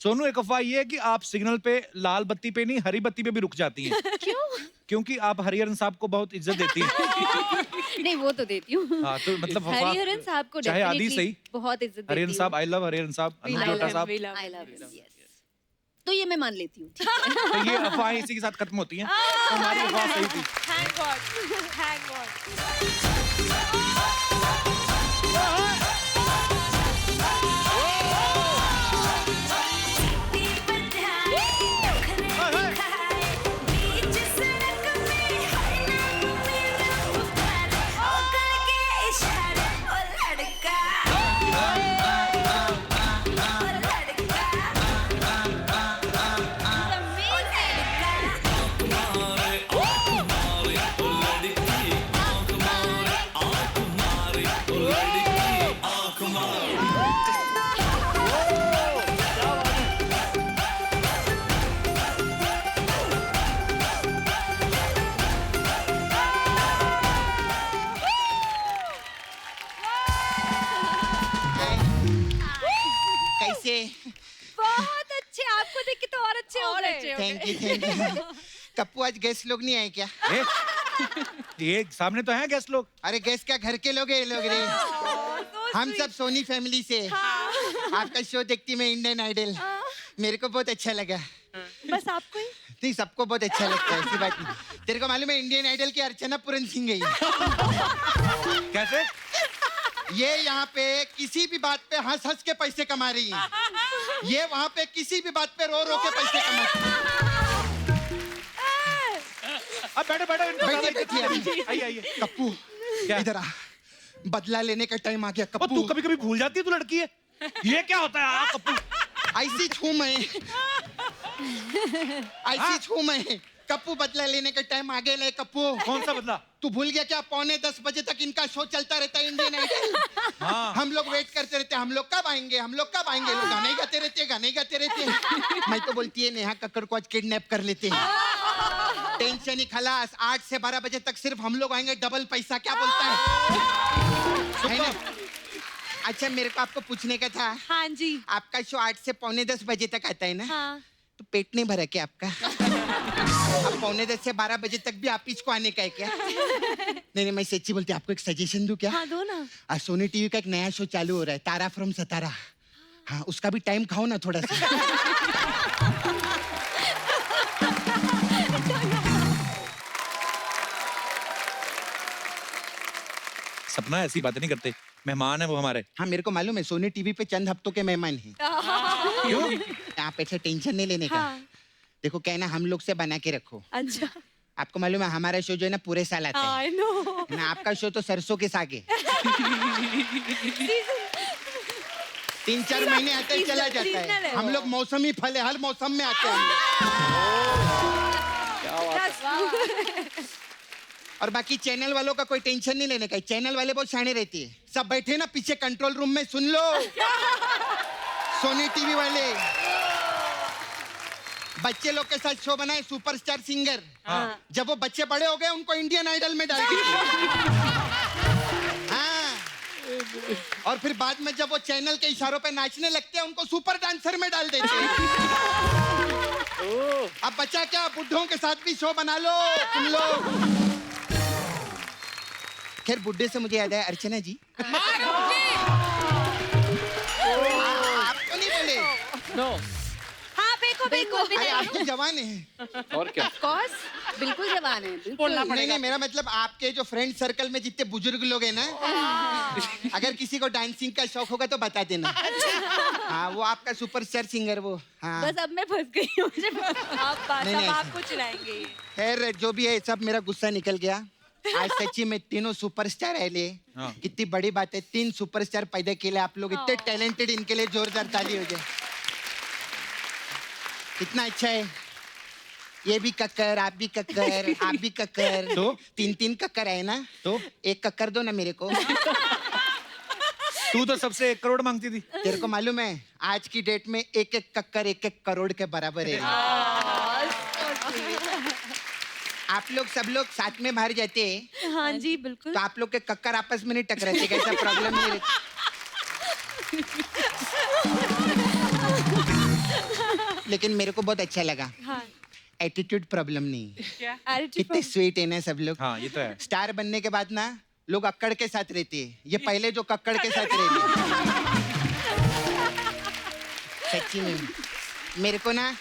सोनू, एक अफवाह ये है कि आप सिग्नल पे लाल बत्ती पे नहीं हरी बत्ती पे भी रुक जाती हैं। क्यों? क्योंकि आप हरिहरन साहब को बहुत इज्जत देती हैं। नहीं, वो तो देती हूँ। हाँ, तो मतलब अफवाह हरिहरन साहब को चाहे आदि definitely सही, बहुत इज्जत देती हरिहरन हूँ। साहब, आई लव हरिहरन साहब, अनूप जलोटा साहब। I love him, yes. तो ये मैं मान लेती हूँ। तो ये अफवाहें इसी के साथ खत्म होती हैं। तो हमारी अफवाह सही थी। Thank God. Thank God. Thank you. Kappu आज गेस्ट लोग नहीं आए क्या? ये सामने तो हैं गेस्ट लोग। अरे गेस्ट क्या, घर के लोग हैं ये लोग रे। हम सब सोनी फैमिली से। आपका शो देखती मैं इंडियन आइडल, मेरे को बहुत अच्छा लगा। बस आपको ही? नहीं, सबको बहुत अच्छा लगता है, ऐसी बात नहीं। तेरे को मालूम है इंडियन आइडल की अर्चना पूरन सिंह है ये। कैसे? ये यहाँ पे किसी भी बात पे हंस हंस के पैसे कमा रही है, ये वहाँ पे किसी भी बात पे रो रो के पैसे कमाती है। अब बैठो बैठो बैठिए। आइए। कप्पू इधर आ, बदला लेने का टाइम आ गया। कप्पू तू कभी कभी भूल जाती है, तू लड़की है। ये क्या होता है? आ, कप्पू ऐसी छू मैं, ऐसी छू मैं। कप्पू बदला लेने का टाइम आ गया। कप्पू कौन सा बदला? तू भूल गया क्या? 9:45 बजे तक इनका शो चलता रहता है इंडियन आइडल। हाँ। हम लोग वेट करते रहते हैं, हम लोग कब आएंगे, हम लोग कब आएंगे। लोग गाने गाते रहते, गाने गाते रहते। मैं तो बोलती है नेहा कक्कड़ को आज किडनैप कर लेते हैं। टेंशन ही खलास, 8 से 12 बजे तक सिर्फ हम लोग आएंगे, डबल पैसा। क्या बोलता है ना? अच्छा मेरे को आपको पूछने का था। हाँ जी। आपका शो 8 से 9:45 बजे तक आता है ना? हाँ। तो पेट नहीं भरा क्या आपका? अब 9:45 से 12 बजे तक भी आप इसको आने का है क्या? नहीं मैं सच्ची बोलती हूँ, आपको एक सजेशन दूं क्या? हाँ दो ना। आज सोनी टीवी का एक नया शो चालू हो रहा है, तारा फ्रॉम सतारा। हाँ उसका भी टाइम खाओ ना थोड़ा सा। सपना ऐसी बातें नहीं करते, मेहमान है वो हमारे। हाँ मेरे को मालूम है, सोनी टीवी पे चंद हफ्तों के मेहमान हैं। क्यों? आप ऐसे टेंशन नहीं लेने का। हाँ। देखो कहना हम लोग से बना के रखो। अच्छा। आपको मालूम है हमारा शो जो है ना पूरे साल आता है I know। ना। आपका शो तो सरसों के साग है। 3-4 महीने आते ही चला जाता है। हम लोग मौसमी फल है, हर मौसम में आते हैं हम लोग। और बाकी चैनल वालों का कोई टेंशन नहीं लेने का। चैनल वाले बहुत शाणे रहती है, सब बैठे ना पीछे कंट्रोल रूम में, सुन लो। सोनी टीवी वाले बच्चे लोग के साथ शो बनाए सुपरस्टार सिंगर। हाँ। जब वो बच्चे बड़े हो गए उनको इंडियन आइडल में डाल दिया। हाँ। और फिर बाद में जब वो चैनल के इशारों पे नाचने लगते हैं उनको सुपर डांसर में डाल देते हैं। अब बच्चा क्या, बुड्ढों के साथ भी शो बना लो तुम लोग। खैर बुड्ढे से मुझे याद है, अर्चना जी आपको नहीं बोले? नो। हाँ बेको बेको। अरे आप तो जवान हैं। और क्या? कोर्स बिल्कुल जवान है, बिल्कुल। नहीं मेरा मतलब आपके जो फ्रेंड सर्कल में जितने बुजुर्ग लोग हैं ना, अगर किसी को डांसिंग का शौक होगा तो बता देना। हाँ वो आपका सुपरस्टार सिंगर वो। हाँ बस अब मैं फंस गई हूँ। आप बात नहीं, अब नहीं, आपको चिल्लाएंगे ये। खैर जो भी है सब मेरा गुस्सा निकल गया। आज सच्ची में तीनों सुपरस्टार है ले। हाँ। कितनी बड़ी बात है, 3 सुपरस्टार पैदा किए आप लोग, इतने टैलेंटेड। इनके लिए जोरदार ताली हो जाए। कितना अच्छा है। ये भी कक्कर, आप भी कक्कर, आप भी कक्कर। तो 3-3 कक्कर है ना, तो एक कक्कर दो ना मेरे को। तू तो सबसे 1 करोड़ मांगती थी। तेरे को मालूम है आज की डेट में एक कक्कर 1 करोड़ के बराबर है। आप लोग सब लोग साथ में बाहर जाते हैं हाँ जी बिल्कुल। तो आप लोग के कक्कर आपस में नहीं टकराते, कैसा प्रॉब्लम नहीं रहता? लेकिन मेरे को बहुत अच्छा लगा। हाँ। एटीट्यूड प्रॉब्लम नहीं। क्या? कितने स्वीट है ना सब लोग। हाँ ये तो है। स्टार बनने के बाद ना लोग अक्कड़ के साथ रहते हैं, ये पहले जो कक्कड़ के साथ रहते। सच्ची में मेरे को ना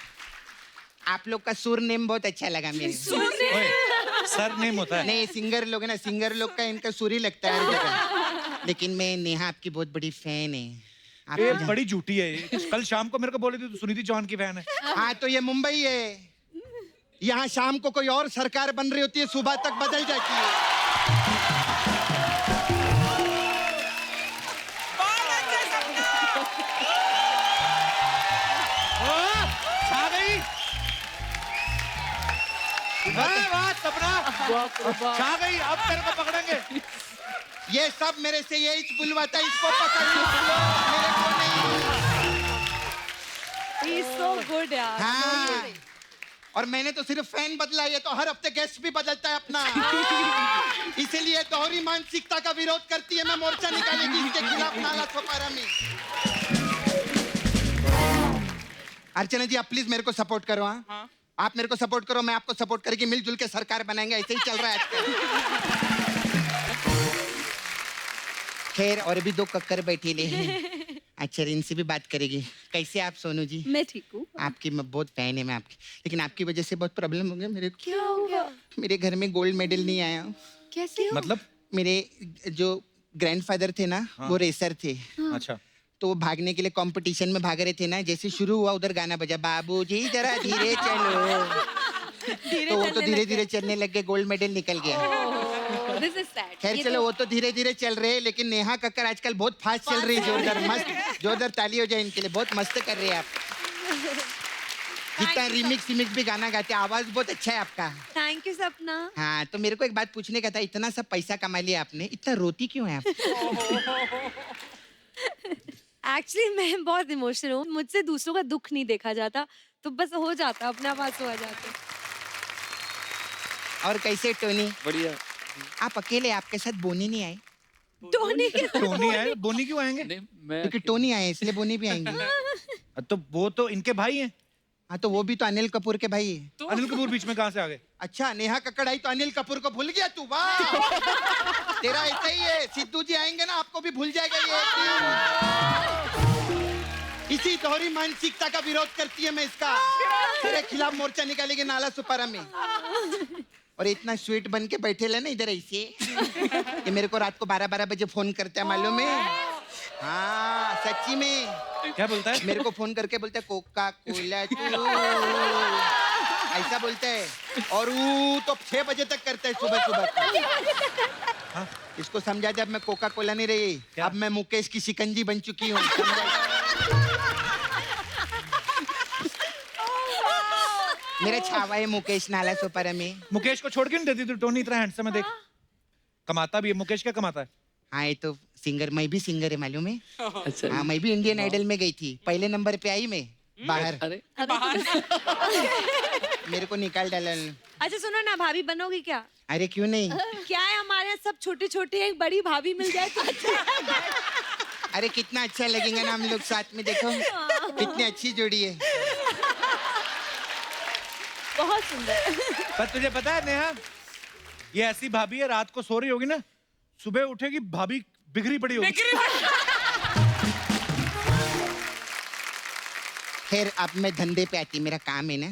आप लोग का सुर नेम बहुत अच्छा लगा मेरे को। सर नेम होता है। नहीं सिंगर लोग है ना, सिंगर लोग का इनका सुर ही लगता है हर जगह। लेकिन मैं नेहा आपकी बहुत बड़ी फैन है। आप ये बड़ी झूठी है ये। कल शाम को मेरे को बोली थी तू सुनीति चौहान की फैन है। हाँ तो ये मुंबई है, यहाँ शाम को कोई और सरकार बन रही होती है, सुबह तक बदल जाती है। छा गई। सपना छा गई। अब तेरे को पकड़ेंगे। ये सब मेरे से यही बुलवाता है, इसको पकड़ लो, मेरे को नहीं। He's so good यार। हाँ। और मैंने तो सिर्फ फैन बदला, ये तो हर हफ्ते गेस्ट भी बदलता है अपना। इसीलिए दोहरी मानसिकता का विरोध करती है। मैं मोर्चा निकालेगी इसके खिलाफ नाला सोपारा में। अर्चना जी आप प्लीज मेरे को सपोर्ट करो। हाँ आप मेरे को सपोर्ट करो, मैं आपको सपोर्ट करके मिलजुल के सरकार बनाएंगे, ऐसे ही चल रहा है आजकल। खैर और भी दो कक्कर बैठे ले हैं। अच्छा इनसे भी बात करेगी। कैसे आप सोनू जी? मैं ठीक हूँ। आपकी मैं बहुत फैन है मैं आपकी, लेकिन आपकी वजह से बहुत प्रॉब्लम हो गया मेरे को। क्या हो गया? मेरे घर में गोल्ड मेडल नहीं आया। कैसे? मतलब मेरे जो ग्रैंडफादर थे ना, वो रेसर थे। अच्छा। तो वो भागने के लिए कंपटीशन में भाग रहे थे ना, जैसे शुरू हुआ उधर गाना बजा, बाबूजी जरा धीरे चलो। तो वो तो धीरे धीरे चलने लग गए, गोल्ड मेडल निकल गया। This is sad. खैर चलो, वो तो धीरे धीरे चल रहे हैं, लेकिन नेहा कक्कर आजकल बहुत फास्ट चल रही है। जोरदार मस्त, जोरदार ताली हो जाए इनके लिए, बहुत मस्त कर रहे हैं आप। कितना रिमिक्स भी गाना गाते हैं, आवाज बहुत अच्छा है आपका। थैंक यू सपना। हाँ, तो मेरे को एक बात पूछने का था, इतना सब पैसा कमा लिया आपने, इतना रोती क्यों है आप? एक्चुअली मैं बहुत इमोशनल हूँ, मुझसे दूसरों का दुख नहीं देखा जाता, तो बस हो जाता, अपने आप आंसू आ जाते। और कैसे टोनी? बढ़िया। आप अकेले, आपके साथ बोनी नहीं आए? टोनी टोनी आए, बोनी क्यों आएंगे? नहीं मैं क्योंकि टोनी आए इसलिए बोनी भी आएंगे। तो वो तो इनके भाई हैं। हाँ, तो वो भी तो अनिल कपूर के भाई है। अनिल कपूर बीच में कहाँ से आ गए? अच्छा, नेहा कक्कड़ आई तो अनिल कपूर को भूल गया तू? वाह, तेरा ऐसा ही है। सिद्धू जी आएंगे ना, आपको भी भूल जाएगा ये एक दिन। इसी दोहरी मानसिकता का विरोध करती है मैं इसका। तेरे खिलाफ मोर्चा निकालेंगे नाला सुपारा में। और इतना स्वीट बन के बैठे ले ना इधर ऐसे, ये मेरे को रात को 12-12 बजे फोन करते हैं, मालूम है? हाँ सच्ची में। क्या बोलता है? मेरे को फोन करके बोलता है कोका कोला तू, ऐसा बोलता है। और वो तो 6 बजे तक करता है सुबह सुबह। हाँ? इसको समझा दे, अब मैं कोका कोला नहीं रही, अब मैं मुकेश की शिकंजी बन चुकी हूँ। मेरा छावा है मुकेश नाला सोपारा में। मुकेश को छोड़ के नहीं देती तू? टोनी इतना हैंडसम है, देख कमाता भी है। मुकेश क्या कमाता है? हाँ, ये तो सिंगर, मैं भी सिंगर है मालूम है। अच्छा। हाँ, मैं भी इंडियन आइडल में गई थी, पहले नंबर पे आई मैं बाहर। अरे मेरे को निकाल डाला। अच्छा सुनो ना, भाभी बनोगी क्या? अरे क्यों नहीं? क्या है, हमारे यहाँ सब छोटे छोटे, एक बड़ी भाभी मिल जाए तो अच्छा। अरे कितना अच्छा लगेगा ना हम लोग साथ में, देखो कितनी अच्छी जोड़ी है। बहुत सुंदर। पर तुझे पता है नेहा, ये ऐसी भाभी है, रात को सो रही होगी ना, सुबह उठेगी भाभी बिखरी पड़ी होगी। खैर अब मैं धंधे पे आती, मेरा काम है ना।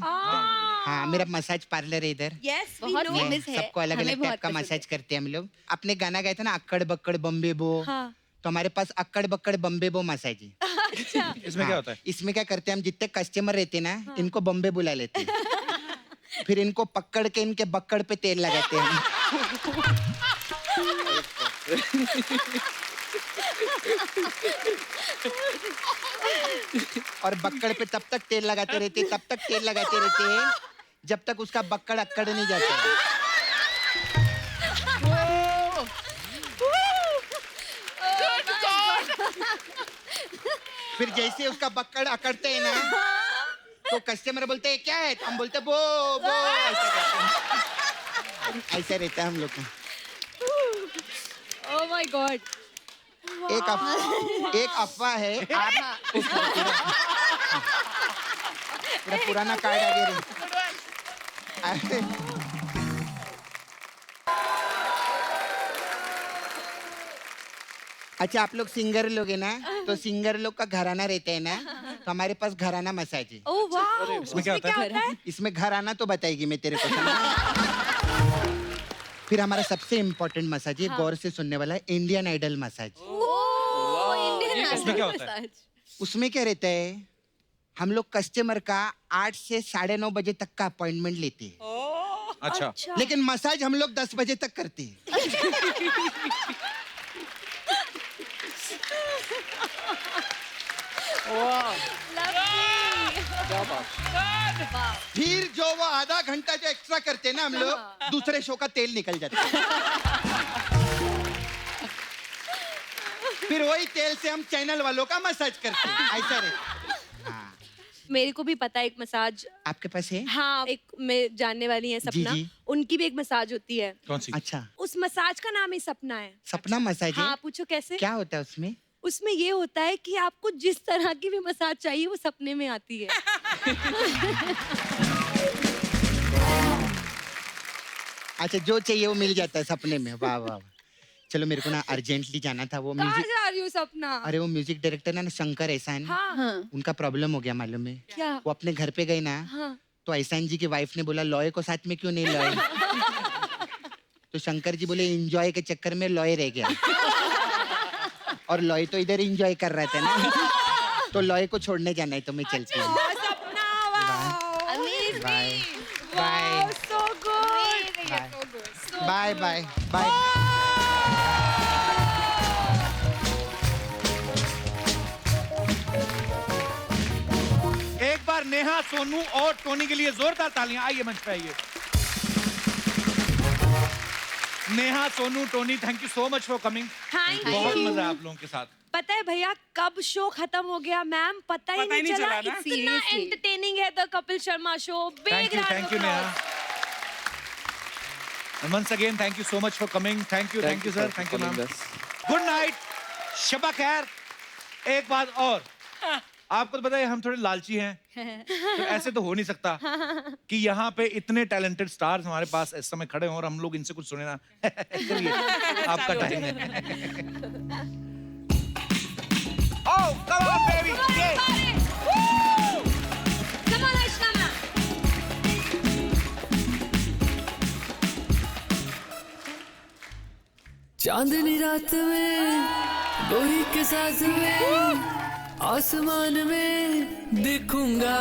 हाँ, मेरा मसाज पार्लर है इधर। यस, बहुत फेमस है। सबको अलग हमें अलग बहुत टाइप का पसंद मसाज करते हैं हम लोग। अपने गाना गाए थे ना, अक्कड़ बक्कड़ बम्बे बो। हाँ। तो हमारे पास अक्कड़ बक्कड़ बम्बे बो मसाज है। अच्छा। इसमें क्या होता है? इसमें क्या करते हैं हम, जितने कस्टमर रहते हैं ना, इनको बम्बे बुला लेते हैं। फिर इनको पकड़ के इनके बक्कड़ पे तेल लगाते हैं। और बक्कड़ पे तब तक तेल लगाते रहते, तब तक तेल लगाते रहते हैं जब तक उसका बक्कड़ अक्कड़ नहीं जाता। फिर जैसे उसका बक्कड़ अकड़ते हैं ना, तो कस्टमर बोलते हैं क्या है, तो हम बोलते बो बो, ऐसा करते हैं। ऐसा रहता है हम लोग का। Oh my God. एक अफवाह है, आप पूरा पुराना कार्ड आगे रहे। अच्छा, आप लोग सिंगर लोग है ना, तो सिंगर लोग का घराना रहता है ना, तो हमारे पास घराना मसाज है। ओह वाह, इसमें क्या होता है? इसमें घराना तो बताएगी मैं तेरे को। फिर हमारा सबसे इम्पोर्टेंट मसाज है, गौर से सुनने वाला है, इंडियन आइडल मसाज। उसमें क्या होता है? उसमें क्या रहता है, हम लोग कस्टमर का 8 से 9:30 बजे तक का अपॉइंटमेंट लेते हैं। अच्छा। लेकिन मसाज हम लोग 10 बजे तक करते हैं। फिर जो वो आधा घंटा जो एक्स्ट्रा करते हैं ना हम लोग, दूसरे शो का तेल निकल जाता है। फिर वही तेल से हम चैनल वालों का मसाज करते हैं, ऐसा रहता है। मेरे को भी पता है एक मसाज आपके पास है? हाँ, एक मैं जानने वाली है सपना, जी। उनकी भी एक मसाज होती है। कौन सी? अच्छा, उस मसाज का नाम ही सपना है। सपना मसाज है? हाँ, पूछो कैसे? क्या होता है उसमें? उसमें ये होता है कि आपको जिस तरह की भी मसाज चाहिए वो सपने में आती है। अच्छा जो चाहिए वो मिल जाता है सपने में, वाह वाह वाह। चलो मेरे को ना अर्जेंटली जाना था, वो कहाँ म्यूजिक, जा रही हो सपना? अरे वो म्यूजिक डायरेक्टर ना शंकर एहसान, हाँ। उनका प्रॉब्लम हो गया मालूम है क्या? वो अपने घर पे गए ना, हाँ। तो एहसान जी की वाइफ ने बोला लॉय को साथ में क्यों नहीं लॉय। तो शंकर जी बोले एंजॉय के चक्कर में लॉय रह गया, और लॉय तो इधर एंजॉय कर रहा था ना, तो लॉय को छोड़ने जाना है, तो मैं चलती हूँ। Bye bye so good. Bye bye bye. एक बार नेहा, सोनू और टोनी के लिए जोरदार तालियां। आइए मंच पे आइए। Neha, Sonu, Tony, thank you so much for coming. Thank बहुत you. मजा है आप लोगों के साथ। पता है भैया कब शो खत्म हो गया मैम, पता ही नहीं चला। इतना एंटरटेनिंग है the Kapil Sharma show. Thank you Neha. Once again, thank you so much for coming. Thank you sir. Thank you ma'am. Good night. Shaba खैर। एक बात और, आपको तो पता है हम थोड़े लालची हैं, तो ऐसे तो हो नहीं सकता कि यहाँ पे इतने टैलेंटेड स्टार्स हमारे पास इस समय खड़े हों और हम लोग इनसे कुछ सुने ना। चलिए आपका टाइम है। Oh, come on baby. Come on Aishana. चांदनी रात में गोरी के साथ में आसमान में देखूंगा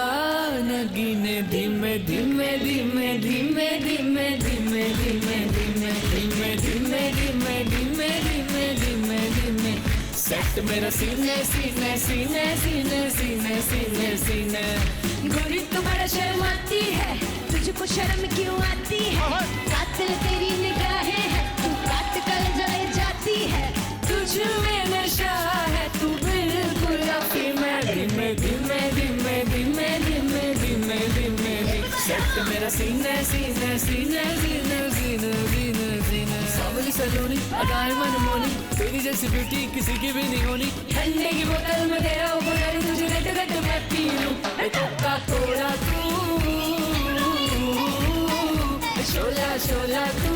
नगीने धीमे धीमे धीमे धीमे धीमे धीमे धीमे धीमे धीमे धीमे धीमे धीमे धीमे धीमे धीमे सेट मेरा सीने सीने सीने सीने सीने सीने सीने। गोरी तो बड़ा शर्माती है, तुझको शर्म क्यों आती है? कातिल तेरी निगाहें हैं, तू काट कर जले जाती है। तुझ में नशा है, तू बिल्कुल अपनी में धीमे धीमे धीमे धीमे धीमे धीमे धीमे सेट मेरा सीने सीने सीने सीने सीने सीने सीने। सावली सलोनी अदाएं मनमोनी, तेरी जैसी ब्यूटी किसी की भी नहीं होनी। ठंडे की बोतल में तेरा ऊपर तुझे गट गट मैं पी लूं। कोका कोला तू, शोला शोला तू।